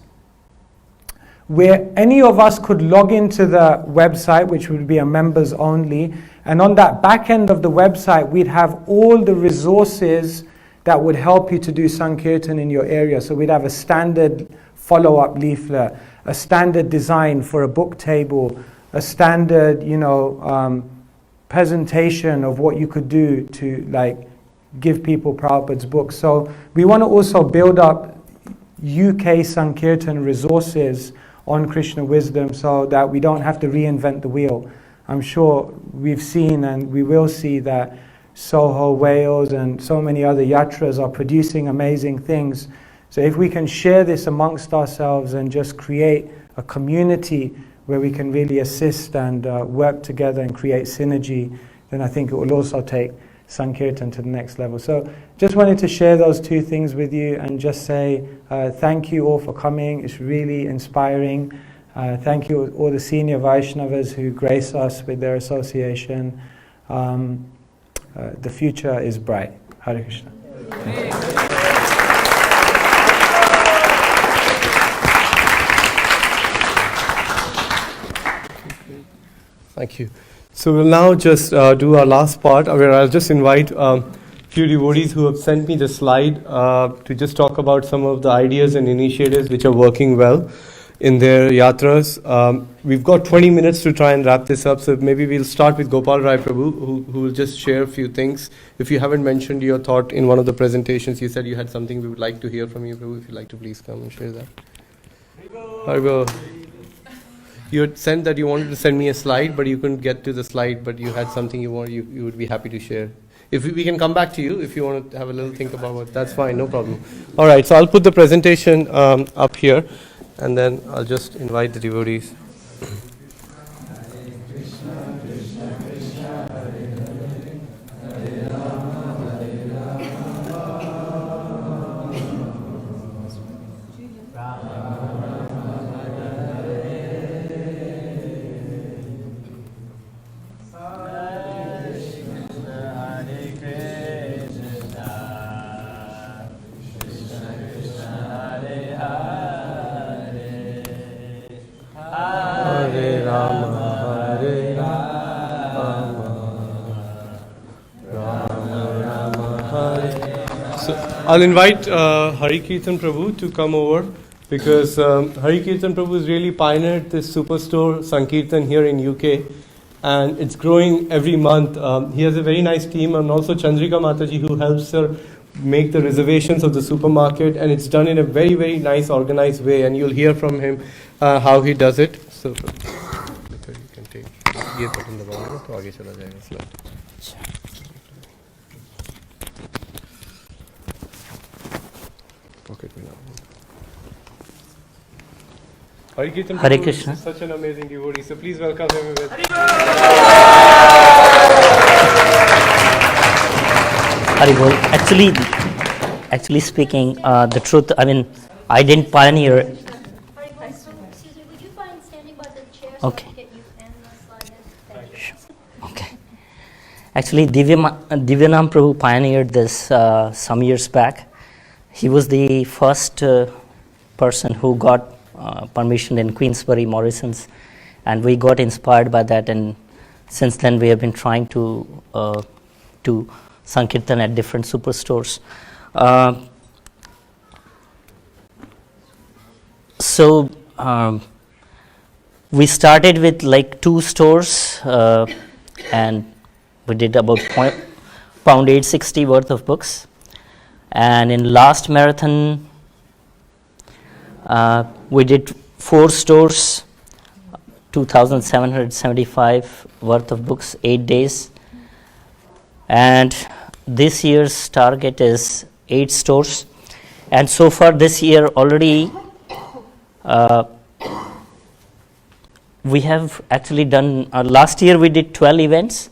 where any of us could log into the website, which would be a members only, and on that back end of the website, we'd have all the resources that would help you to do Sankirtan in your area. So we'd have a standard follow-up leaflet, a standard design for a book table, a standard, presentation of what you could do to like give people Prabhupada's books. So we want to also build up UK Sankirtan resources on Krishna wisdom so that we don't have to reinvent the wheel. I'm sure we've seen and we will see that Soho, Wales and so many other yatras are producing amazing things. So if we can share this amongst ourselves and just create a community where we can really assist and work together and create synergy, then I think it will also take Sankirtan to the next level. So just wanted to share those two things with you and just say thank you all for coming. It's really inspiring. Thank you all the senior Vaishnavas who grace us with their association. The future is bright. Hare Krishna. Thank you. So we'll now just do our last part, where I'll just invite few devotees who have sent me the slide to just talk about some of the ideas and initiatives which are working well in their yatras. We've got 20 minutes to try and wrap this up, so maybe we'll start with Gopal Rai Prabhu, who will just share a few things. If you haven't mentioned your thought in one of the presentations, you said you had something we would like to hear from you, Prabhu. If you'd like to please come and share that. Haribo. You had said that you wanted to send me a slide, but you couldn't get to the slide, but you had something you would be happy to share. If we can come back to you, if you want to have a little think about it, that's fine, no problem. All right, so I'll put the presentation up here, and then I'll just invite the devotees. I'll invite Hari Kirtan Prabhu to come over, because Hari Kirtan Prabhu has really pioneered this superstore Sankirtan here in UK, and it's growing every month. He has a very nice team, and also Chandrika Mataji, who helps her make the reservations of the supermarket, and it's done in a very, very nice organized way, and you'll hear from him how he does it. So you can take ये button दबाओगे तो आगे चला जाएगा slide. Hari Kirtan Hare Prabhu Krishna. is such an amazing devotee, so please welcome him with. Hari Bol. Actually speaking, the truth, I mean, I didn't pioneer. Excuse me, would you mind standing by the chair so Okay. I can get you and the slide in? Thank you. Okay. Actually, Divyanam Prabhu pioneered this some years back. He was the first person who got permission in Queensbury, Morrison's, and we got inspired by that, and since then we have been trying to do Sankirtan at different superstores. So we started with like 2 stores, and we did about pound 860 worth of books, and in last marathon we did 4 stores, 2,775 worth of books, 8 days. And this year's target is 8 stores. And so far this year already, we have actually done, last year we did 12 events.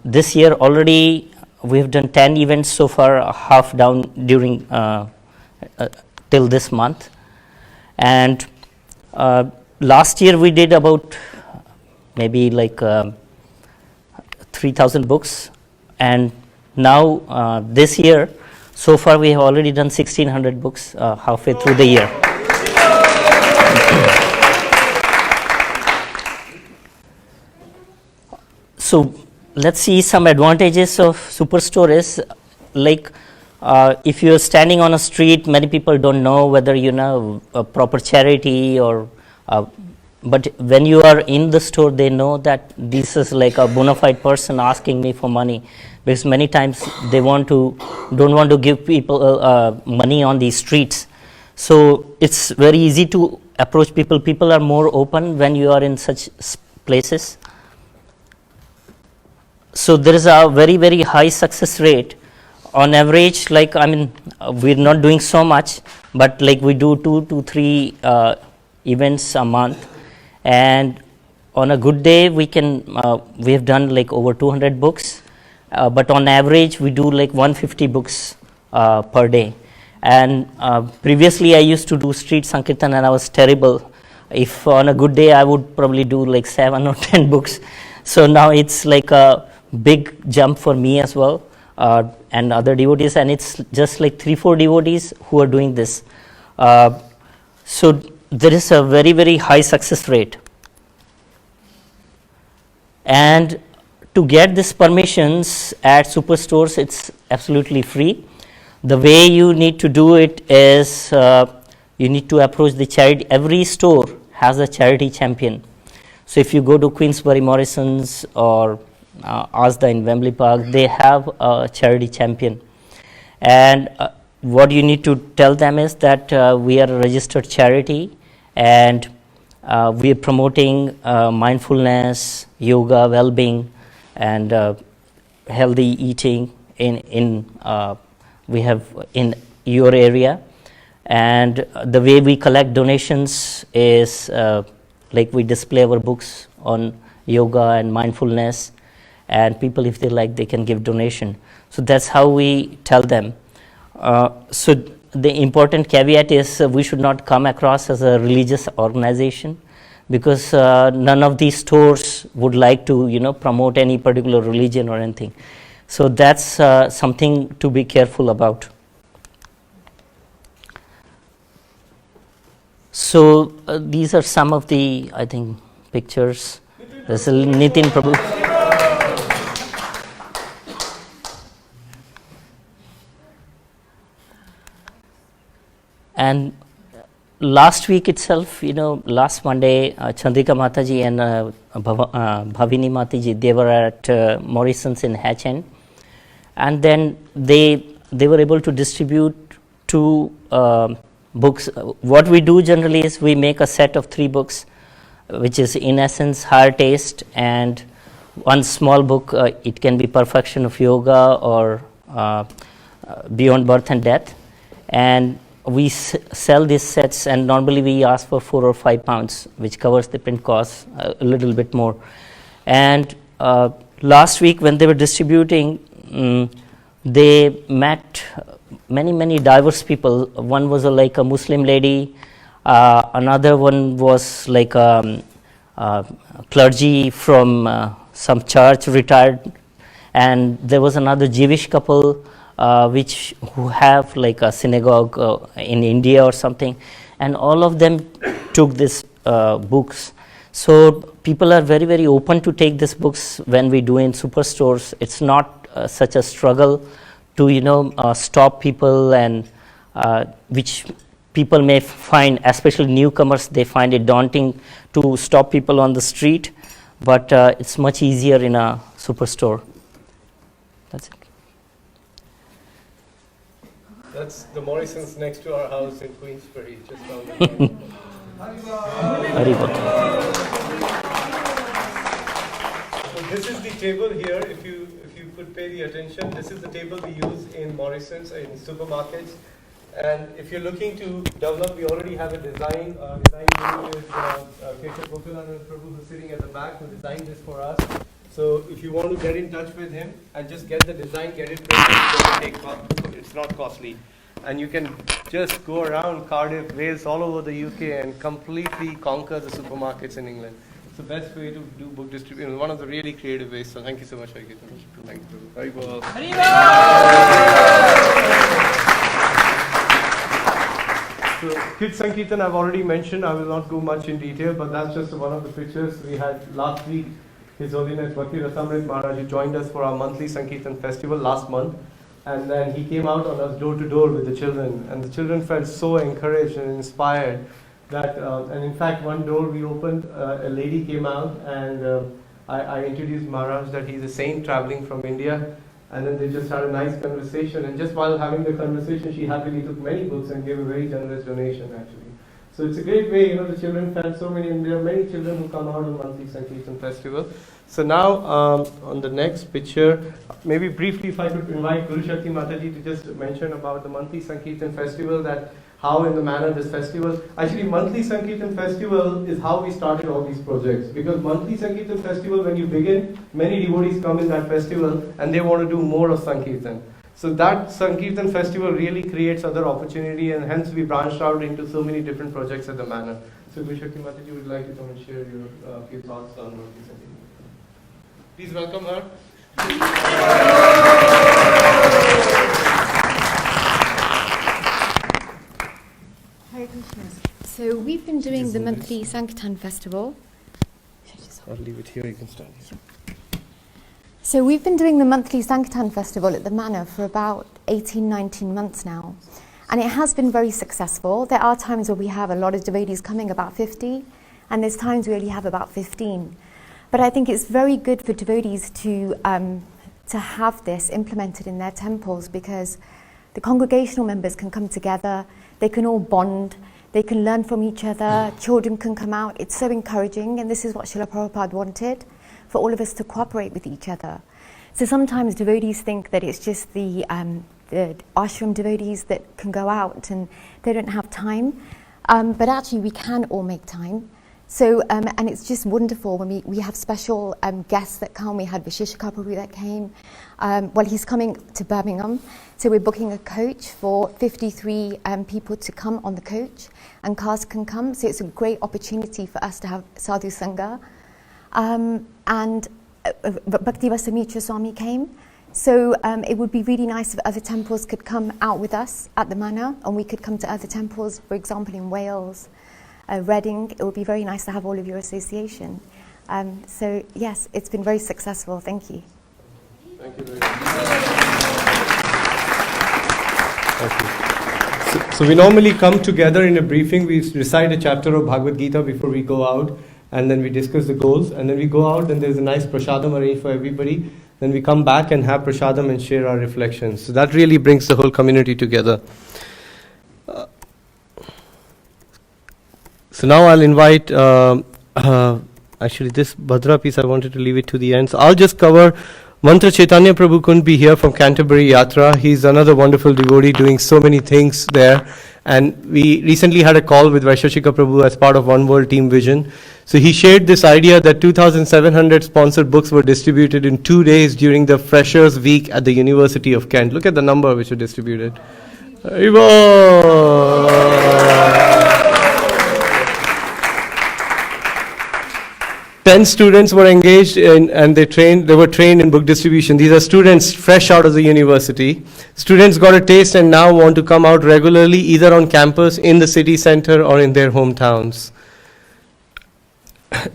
This year already we have done 10 events so far, half down during till this month. And last year we did about maybe like 3,000 books, and now this year so far we have already done 1,600 books halfway through the year. So let's see some advantages of superstore is like if you're standing on a street, many people don't know whether you know a proper charity or but when you are in the store, they know that this is like a bona fide person asking me for money, because many times they don't want to give people money on the streets. So it's very easy to approach people. People are more open when you are in such places. So there is a very, very high success rate. On average, like, I mean, we're not doing so much, but like we do 2 to 3 events a month. And on a good day, we have done like over 200 books. But on average, we do like 150 books per day. And previously, I used to do street Sankirtan, and I was terrible. If on a good day, I would probably do like 7 or 10 books. So now it's like a big jump for me as well, and other devotees, and it's just like 3-4 devotees who are doing this. So there is a very, very high success rate. And to get these permissions at superstores, it's absolutely free. The way you need to do it is you need to approach the charity. Every store has a charity champion. So if you go to Queensbury Morrison's or Asda in Wembley Park, they have a charity champion. And what you need to tell them is that we are a registered charity, and we are promoting mindfulness, yoga, well-being, and healthy eating we have in your area. And the way we collect donations is like we display our books on yoga and mindfulness, and people, if they like, they can give donation. So that's how we tell them. So the important caveat is we should not come across as a religious organization, because none of these stores would like to promote any particular religion or anything. So that's something to be careful about. So these are some of the, I think, pictures. This is Nitin Prabhu. And last week itself, last Monday, Chandrika Mataji and Bhavini Mataji, they were at Morrison's in Hatch End. And then they were able to distribute 2 books. What we do generally is we make a set of 3 books, which is in essence Higher Taste, and one small book. It can be Perfection of Yoga or Beyond Birth and Death. And we sell these sets, and normally we ask for 4 or 5 pounds, which covers the print costs a little bit more. And last week when they were distributing, they met many diverse people. One was like a Muslim lady, another one was like a clergy from some church, retired, and there was another Jewish couple who have like a synagogue in India or something, and all of them took these books. So people are very, very open to take these books when we do in superstores. It's not such a struggle to stop people, and which people may find, especially newcomers, they find it daunting to stop people on the street, but it's much easier in a superstore. That's it. That's the Morrison's next to our house in Queensbury, just down the road. So this is the table here. If you could pay the attention, this is the table we use in Morrison's in supermarkets. And if you're looking to develop, we already have a design. Design guru is Keshav Gopilanand Prabhu, who's sitting at the back, who designed this for us. So if you want to get in touch with him and just get the design, get it printed, it's not costly. And you can just go around Cardiff, Wales, all over the UK and completely conquer the supermarkets in England. It's the best way to do book distribution, one of the really creative ways. So thank you so much, Harikirtan. Thank you. Very well. So Kid Sankirtan I've already mentioned. I will not go much in detail, but that's just one of the pictures we had last week. His Holiness Bhakti Rasamrit Maharaj joined us for our monthly Sankirtan festival last month, and then he came out on us door to door with the children, and the children felt so encouraged and inspired that, and in fact, one door we opened, a lady came out, and I introduced Maharaj that he's a saint traveling from India, and then they just had a nice conversation, and just while having the conversation, she happily took many books and gave a very generous donation, actually. So it's a great way, the children found so many, and there are many children who come out on monthly Sankirtan festival. So now, on the next picture, maybe briefly if I could invite Guru Shakti Mataji to just mention about the monthly Sankirtan festival, that how in the manner this festival, actually monthly Sankirtan festival is how we started all these projects, because monthly Sankirtan festival, when you begin, many devotees come in that festival and they want to do more of Sankirtan. So that Sankirtan festival really creates other opportunity, and hence we branched out into so many different projects at the manor. So Guru Shakti Mataji would like to come and share your few thoughts on monthly Sankirtan. Please welcome her. Hare Krishna. So we've been doing the monthly Sankirtan festival. I'll leave it here, you can stand here. So we've been doing the monthly Sankirtan festival at the manor for about 18, 19 months now. And it has been very successful. There are times where we have a lot of devotees coming, about 50, and there's times we only have about 15. But I think it's very good for devotees to have this implemented in their temples, because the congregational members can come together, they can all bond, they can learn from each other, children can come out. It's so encouraging, and this is what Srila Prabhupada wanted, for all of us to cooperate with each other. So sometimes devotees think that it's just the ashram devotees that can go out and they don't have time, but actually we can all make time. So, and it's just wonderful when we have special guests that come. We had Vaisesika Prabhu that came. Well, he's coming to Birmingham, so we're booking a coach for 53 people to come on the coach, and cars can come. So it's a great opportunity for us to have Sadhu Sangha. And Bhakti Vasamitra Swami came. So it would be really nice if other temples could come out with us at the manor, and we could come to other temples, for example in Wales, Reading. It would be very nice to have all of your association. So yes, it's been very successful. Thank you. Thank you very much. Thank you. So we normally come together in a briefing. We recite a chapter of Bhagavad Gita before we go out, and then we discuss the goals, and then we go out and there's a nice prasadam arranged for everybody. Then we come back and have prasadam and share our reflections. So that really brings the whole community together. So now I'll invite, actually this Bhadra piece I wanted to leave it to the end. So I'll just cover, Mantra Chaitanya Prabhu couldn't be here from Canterbury Yatra. He's another wonderful devotee doing so many things there. And we recently had a call with Vaisesika Prabhu as part of One World Team Vision. So he shared this idea that 2,700 sponsored books were distributed in 2 days during the Freshers Week at the University of Kent. Look at the number which were distributed. 10 students were engaged in, and they were trained in book distribution. These are students fresh out of the university. Students got a taste and now want to come out regularly, either on campus, in the city center, or in their hometowns.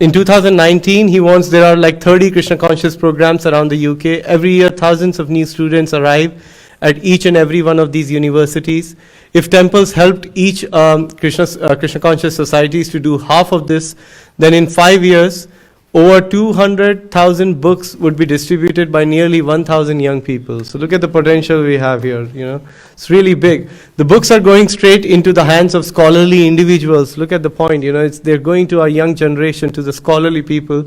In 2019, there are like 30 Krishna conscious programs around the UK. Every year, thousands of new students arrive at each and every one of these universities. If temples helped each Krishna conscious societies to do half of this, then in 5 years, over 200,000 books would be distributed by nearly 1,000 young people. So look at the potential we have here. It's really big. The books are going straight into the hands of scholarly individuals. Look at the point. They're going to our young generation, to the scholarly people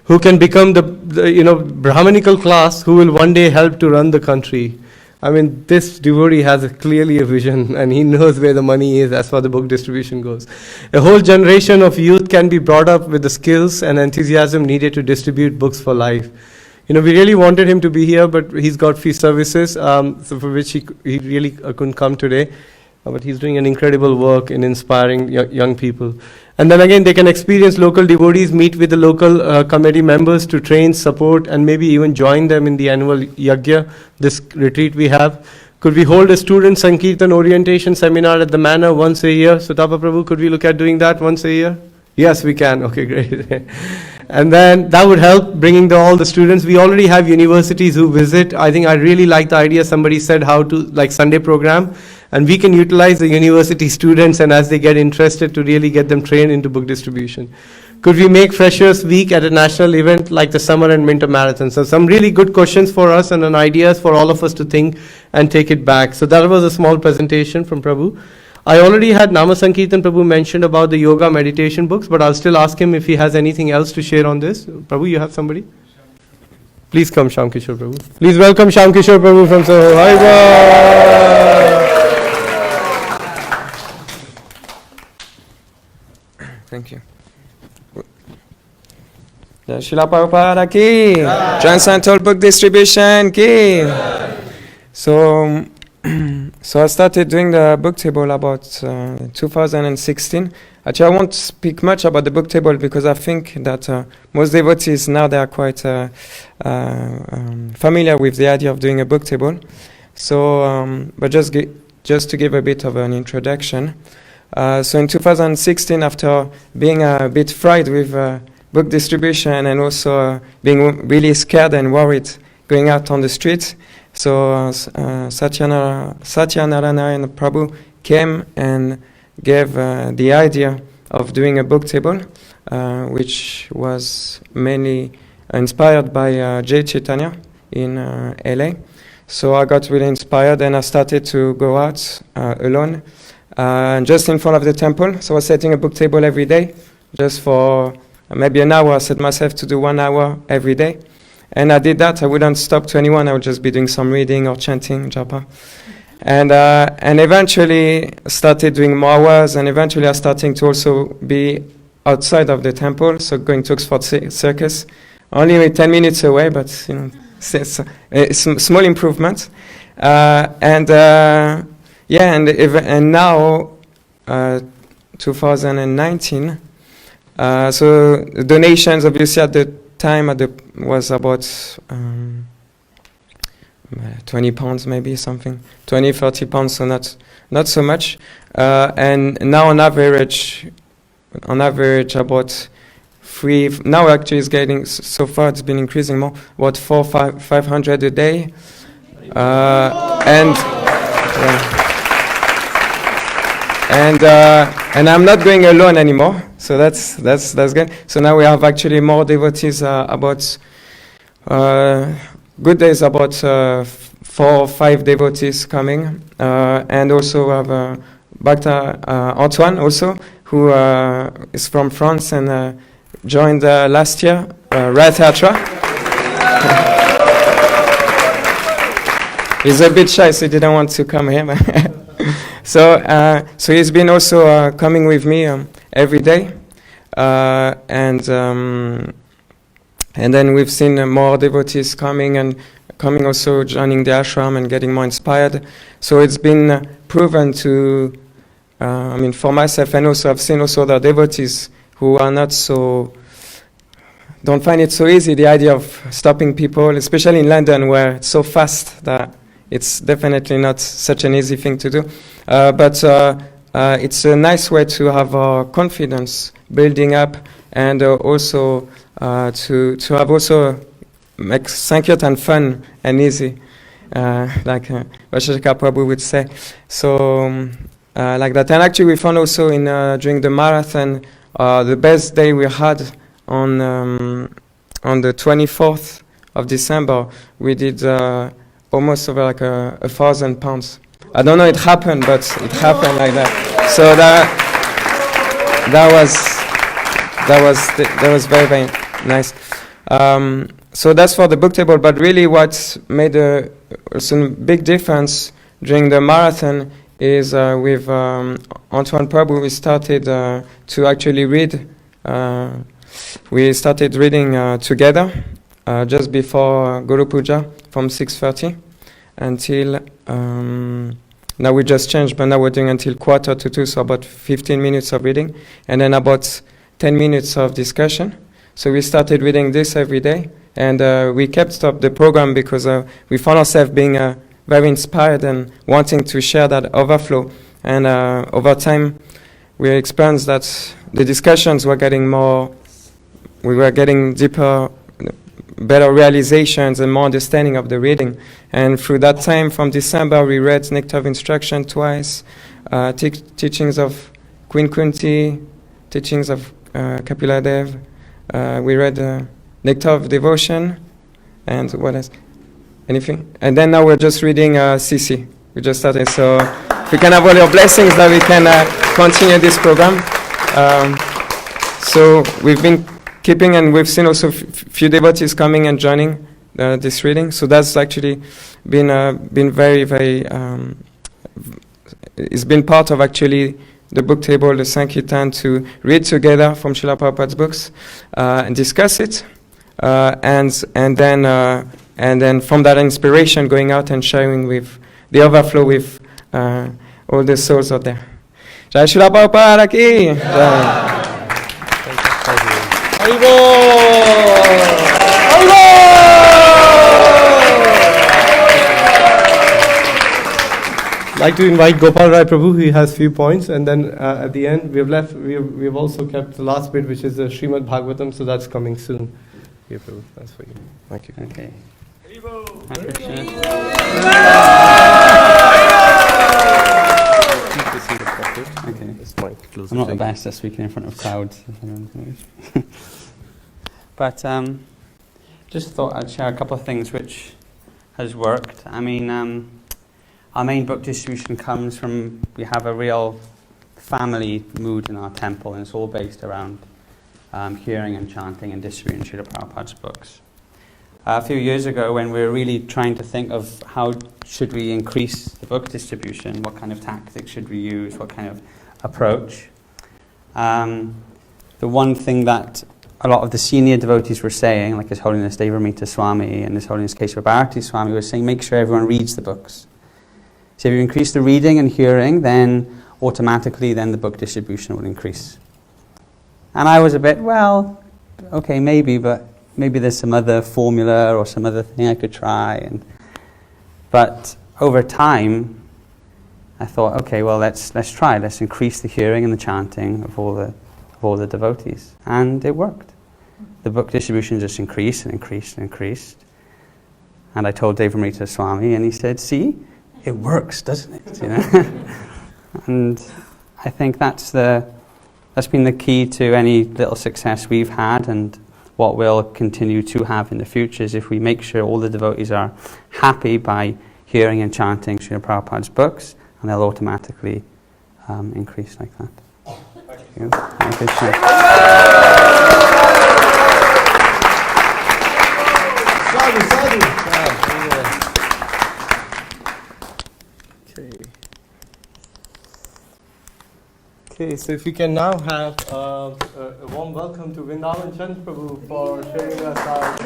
who can become the Brahmanical class who will one day help to run the country. I mean, this devotee has clearly a vision, and he knows where the money is as far as the book distribution goes. A whole generation of youth can be brought up with the skills and enthusiasm needed to distribute books for life. We really wanted him to be here, but he's got few services, so for which he really couldn't come today. But he's doing an incredible work in inspiring young people. And then again, they can experience local devotees, meet with the local committee members to train, support, and maybe even join them in the annual yajna, this retreat we have. Could we hold a student Sankirtan orientation seminar at the manor once a year? So Tapa Prabhu, could we look at doing that once a year? Yes, we can. Okay, great. And then that would help bringing all the students. We already have universities who visit. I think I really like the idea somebody said how to, like Sunday program, and we can utilize the university students and as they get interested to really get them trained into book distribution. Could we make Freshers Week at a national event like the Summer and Winter Marathon? So some really good questions for us and ideas for all of us to think and take it back. So that was a small presentation from Prabhu. I already had Nama Sankirtan Prabhu mentioned about the yoga meditation books, but I'll still ask him if he has anything else to share on this. Prabhu, you have somebody? Please come, Shyam Kishore Prabhu. Please welcome Shyam Kishore Prabhu from Soho. Thank you. Srila Prabhupada ki, Transcendental Book Distribution ki. So I started doing the book table about 2016. Actually, I won't speak much about the book table because I think that most devotees now they are quite familiar with the idea of doing a book table. So, but just to give a bit of an introduction. So in 2016, after being a bit frightened with book distribution and also being really scared and worried going out on the streets, so Satyanarayana Prabhu came and gave the idea of doing a book table, which was mainly inspired by Jay Chaitanya in LA. So I got really inspired and I started to go out alone, just in front of the temple. So I was setting a book table every day, just for maybe an hour. I set myself to do 1 hour every day. And I did that. I wouldn't stop to anyone. I would just be doing some reading or chanting japa. And eventually started doing more hours, and eventually I started to also be outside of the temple, so going to Oxford Circus, only 10 minutes away, but it's a small improvement. And now 2019. So the donations, obviously, at the time was about 20 pounds, maybe something, 20, 30 pounds, so not so much. And now on average about now actually it's getting, so far it's been increasing more, about 500 a day. And I'm not going alone anymore, so that's good. So now we have actually more devotees, about good days, about 4 or 5 devotees coming, and also we have Bhakta Antoine also, who is from France and joined last year Rath Yatra. He's a bit shy, so he didn't want to come here. So he's been also coming with me every day, and then we've seen more devotees coming also joining the ashram and getting more inspired. So it's been proven to, for myself, and also I've seen also other devotees who are don't find it so easy, the idea of stopping people, especially in London where it's so fast that it's definitely not such an easy thing to do. But it's a nice way to have our confidence building up, and also to have also make Sankirtan fun and easy, like Vaisesika Prabhu would say. So like that. And actually we found also during the marathon, the best day we had on the 24th of December, we did almost over like 1,000 pounds. I don't know it happened, but it happened like that. So that was very, very nice. So that's for the book table. But really, what made a big difference during the marathon is with Antoine Prabhu, we started to actually read. We started reading together just before Guru Puja from 6:30 until. Now we just changed, but now we're doing until 1:45, so about 15 minutes of reading, and then about 10 minutes of discussion. So we started reading this every day, and we kept up the program because we found ourselves being very inspired and wanting to share that overflow. And over time, we experienced that the discussions were getting more we were getting deeper, better realizations and more understanding of the reading. And through that time, from December, we read Nectar of Instruction twice, teachings of Queen Kunti, teachings of Kapila Dev. We read Nectar of Devotion, and what else? Anything? And then now we're just reading CC. We just started, so if we can have all your blessings that we can continue this program. So we've been keeping, and we've seen also few devotees coming and joining this reading. So that's actually been very, very. It's been part of actually the book table, the Sankirtan, to read together from Srila Prabhupada's books and discuss it, and then from that inspiration, going out and sharing with the overflow with all the souls out there. Jai Srila Prabhupada ki! Jai. I'd like to invite Gopal Rai Prabhu. He has few points, and then at the end we've also kept the last bit, which is the Srimad Bhagavatam, so that's coming soon. Here, Prabhu, that's for you. Thank you. Okay. Okay. I'm not the best at speaking in front of crowds. But just thought I'd share a couple of things which has worked. I mean, our main book distribution comes from, we have a real family mood in our temple, and it's all based around hearing and chanting and distributing Srila Prabhupada's books. A few years ago, when we were really trying to think of how should we increase the book distribution, what kind of tactics should we use, what kind of approach, the one thing that a lot of the senior devotees were saying, like His Holiness Devamrita Swami and His Holiness Kesava Bharati Swami, was saying, make sure everyone reads the books. So if you increase the reading and hearing, then automatically then the book distribution will increase. And I was a bit, well, okay, maybe, but maybe there's some other formula or some other thing I could try. But over time, I thought, okay, well, let's try. Let's increase the hearing and the chanting of all the devotees, and it worked. The book distribution just increased and increased and increased. And I told Devamrita Swami, and he said, "See, it works, doesn't it?" You know. And I think that's been the key to any little success we've had, and what we'll continue to have in the future is if we make sure all the devotees are happy by hearing and chanting Srila Prabhupada's books, and they'll automatically increase like that. Thank you. Thank you. Okay, so if we can now have a warm welcome to Vrindavan Chand Prabhu for sharing us our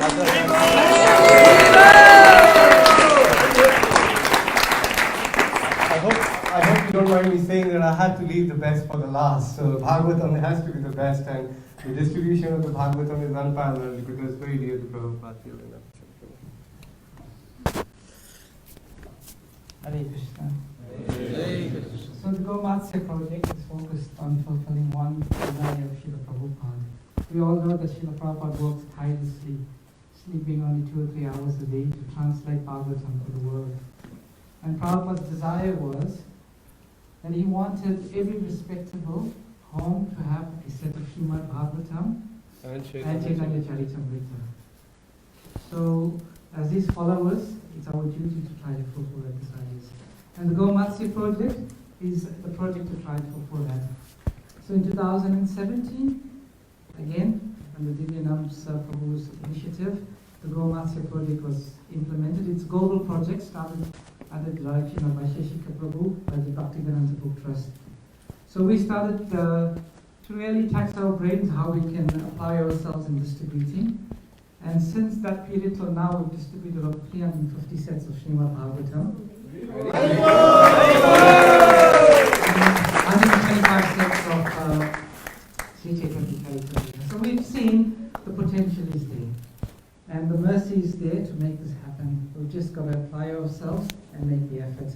I hope you don't mind me saying that I had to leave the best for the last. So Bhagavatam has to be the best, and the distribution of the Bhagavatam is unparalleled because it's very dear to Prabhupada. Hare Krishna. So the Gomatsya project is focused on fulfilling one desire of Srila Prabhupada. We all know that Srila Prabhupada works tirelessly, sleeping only 2 or 3 hours a day to translate Bhagavatam to the world. And Prabhupada's desire was that he wanted every respectable home to have a set of Srimad Bhagavatam and Chaitanya Charitamrita. So, as his followers, it's our duty to try to fulfill that desires. And the Gomatsya project is the project to try to fulfill that. So in 2017, again, under Divyanam's Prabhu's initiative, the Gomatsya project was implemented. It's a global project started under the direction of Vaisesika Prabhu by the Bhaktivedanta Book Trust. So we started to really tax our brains how we can apply ourselves in distributing. And since that period till now, we've distributed over 350 sets of Srimad Bhagavatam. 125 sets of Sri Chaitanya Charitamrita. So we've seen the potential is there. And the mercy is there to make this happen. We've just got to apply ourselves and make the effort.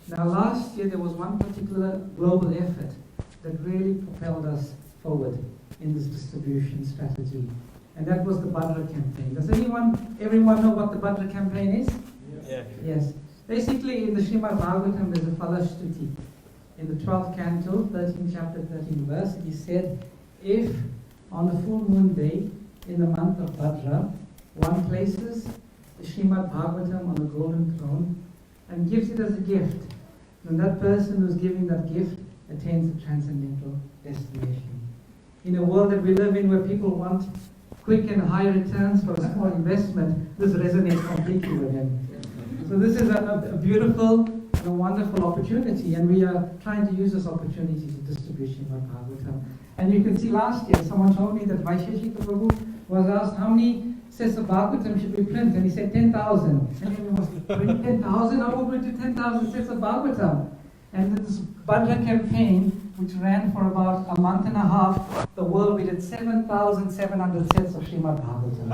Now last year there was one particular global effort that really propelled us forward in this distribution strategy. And that was the Bhadra campaign. Does everyone know what the Bhadra campaign is? Yeah. Yes. Basically, in the Srimad Bhagavatam, there's a Falashtuti. In the 12th canto, 13th chapter, 13th verse, he said, if on the full moon day in the month of Bhadra, one places the Srimad Bhagavatam on a golden throne and gives it as a gift, then that person who's giving that gift attains a transcendental destination. In a world that we live in where people want quick and high returns for a small investment, this resonates completely with him. So this is a beautiful and a wonderful opportunity, and we are trying to use this opportunity to distribute Srimad Bhagavatam. And you can see last year, someone told me that Vaisesika Prabhu was asked how many sets of Bhagavatam should we print, and he said 10,000. And everyone was like, print 10,000? How are we going to do 10,000 sets of Bhagavatam? And this Bhadra campaign, which ran for about a month and a half, the world, we did 7,700 sets of Srimad Bhagavatam.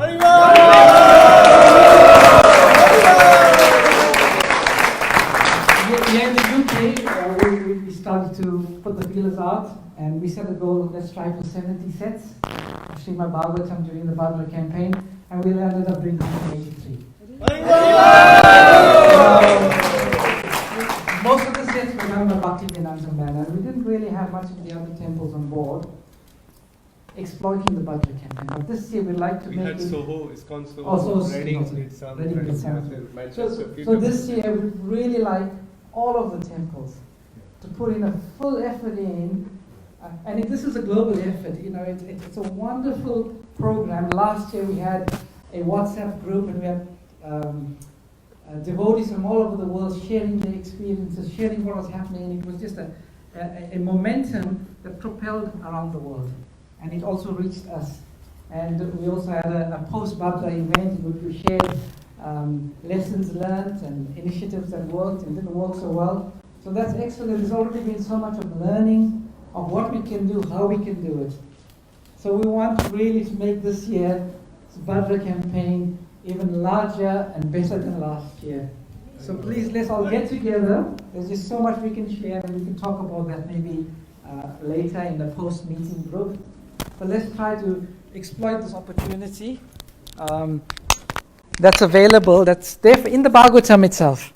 Here in the UK, we started to put the feelers out, and we set a goal, let's try for 70 sets of Srimad Bhagavatam during the Bhadra campaign, and we ended up doing 183. Most of the sets were done by Bhaktivedanta Manor, and we didn't really have much of the other temples on board exploiting the Bhadra campaign. But this year we'd like to make it... Soho, ISKCON Soho, also Reading, So this year we'd really like all of the temples to put in a full effort in, and this is a global effort. You know, it's a wonderful program. Last year we had a WhatsApp group, and we had devotees from all over the world sharing their experiences, sharing what was happening, and it was just a momentum that propelled around the world, and it also reached us. And we also had a post-Bhadra event in which we shared lessons learned and initiatives that worked and didn't work so well. So that's excellent. There's already been so much of learning of what we can do, how we can do it. So we want really to make this year's Bhadra campaign even larger and better than last year. So please, let's all get together. There's just so much we can share, and we can talk about that maybe later in the post-meeting group. But let's try to exploit this opportunity that's available, that's there in the Bhagavatam itself.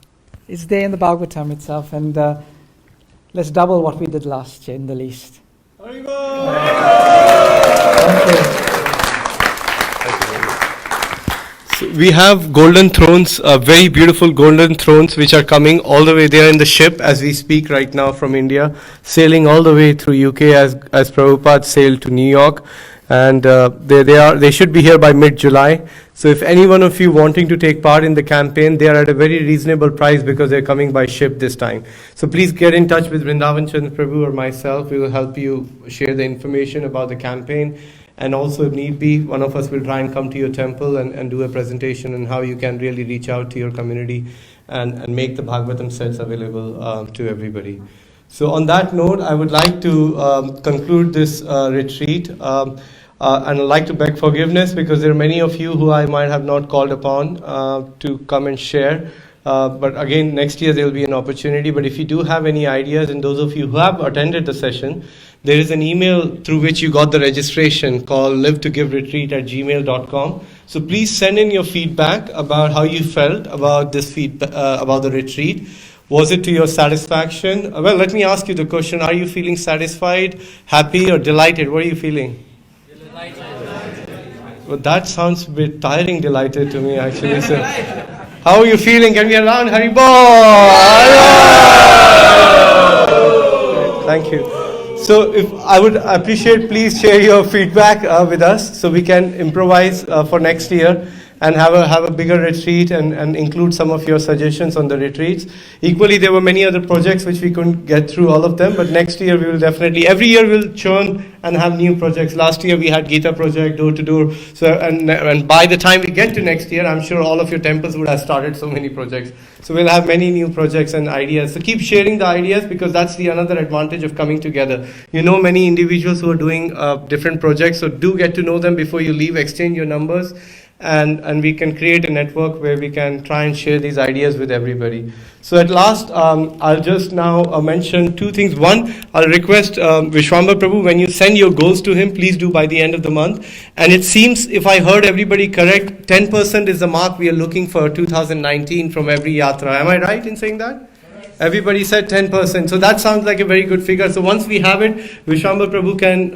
It's there in the Bhagavatam itself, and let's double what we did last year in the least. So we have golden thrones, very beautiful golden thrones, which are coming all the way there in the ship as we speak right now from India, sailing all the way through UK as Prabhupada sailed to New York. And they should be here by mid-July. So if any one of you wanting to take part in the campaign, they are at a very reasonable price because they're coming by ship this time. So please get in touch with Vrindavan Chandra Prabhu or myself. We will help you share the information about the campaign. And also, if need be, one of us will try and come to your temple and do a presentation on how you can really reach out to your community and make the Bhagavatam sets available to everybody. So on that note, I would like to conclude this retreat. And I'd like to beg forgiveness because there are many of you who I might have not called upon to come and share. But again, next year there will be an opportunity. But if you do have any ideas, and those of you who have attended the session, there is an email through which you got the registration called livetogiveretreat@gmail.com. So please send in your feedback about how you felt about this about the retreat. Was it to your satisfaction? Well, let me ask you the question. Are you feeling satisfied, happy, or delighted? What are you feeling? Well, that sounds a bit tiring, delighted to me, actually. So, how are you feeling? Can we around Haribol? Thank you. So, if I would appreciate, please share your feedback with us so we can improvise for next year and have a bigger retreat and include some of your suggestions on the retreats. Equally, there were many other projects which we couldn't get through all of them, but next year we will definitely, every year we'll churn and have new projects. Last year we had Gita project, door to door. So and by the time we get to next year, I'm sure all of your temples would have started so many projects. So we'll have many new projects and ideas. So keep sharing the ideas because that's the another advantage of coming together. You know many individuals who are doing different projects, so do get to know them before you leave, exchange your numbers. and we can create a network where we can try and share these ideas with everybody. So at last, I'll just now mention two things. One, I'll request Vishwambar Prabhu, when you send your goals to him, please do by the end of the month. And it seems, if I heard everybody correct, 10% is the mark we are looking for 2019 from every yatra. Am I right in saying that? Everybody said 10%. So that sounds like a very good figure. So once we have it, Vishwambar Prabhu can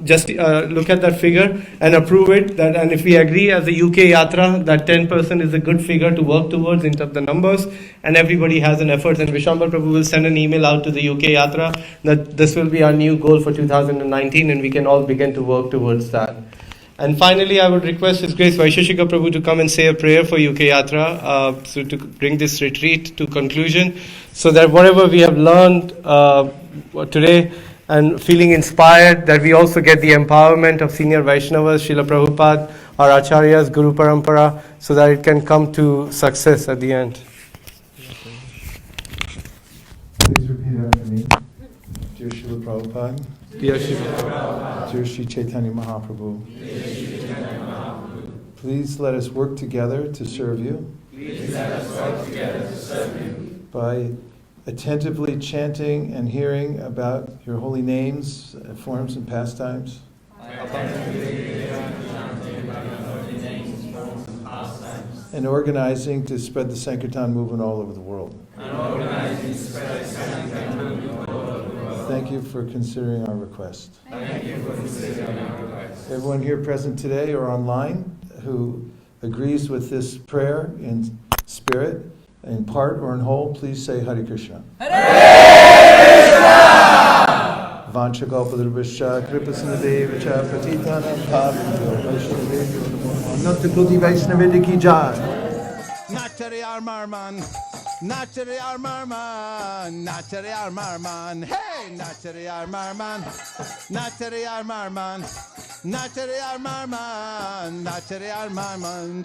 just look at that figure and approve it. And if we agree as a UK Yatra, that 10% is a good figure to work towards in terms of the numbers. And everybody has an effort. And Vishwambar Prabhu will send an email out to the UK Yatra that this will be our new goal for 2019, and we can all begin to work towards that. And finally, I would request His Grace Vaisesika Prabhu to come and say a prayer for UK Yatra, so to bring this retreat to conclusion, so that whatever we have learned today and feeling inspired, that we also get the empowerment of senior Vaishnavas, Srila Prabhupada, our Acharyas, Guru Parampara, so that it can come to success at the end. Please repeat after me. Dear Srila Prabhupada. Dear Srila Prabhupada. Dear Sri Chaitanya Mahaprabhu. Please let us work together to serve you. Please let us work together to serve you. By attentively chanting and hearing about your holy names, forms, and pastimes. And organizing to spread the Sankirtan movement all over the world. Thank you for considering our request. Thank you for considering our request. Everyone here present today or online who agrees with this prayer in spirit, in part or in whole, please say Hare Krishna. Hare Krishna! Vancha Kalpadrubhascha Kripasinadeva Patitanam Pavanjo Vaishnavadevyo Namaha Vaishnavediki Jai. Nachari Armarman, Nachari Armarman, Nachari Armarman, hey, Nachari Armarman, Nachari Armarman, Nachari Armarman, Nachari Armarman.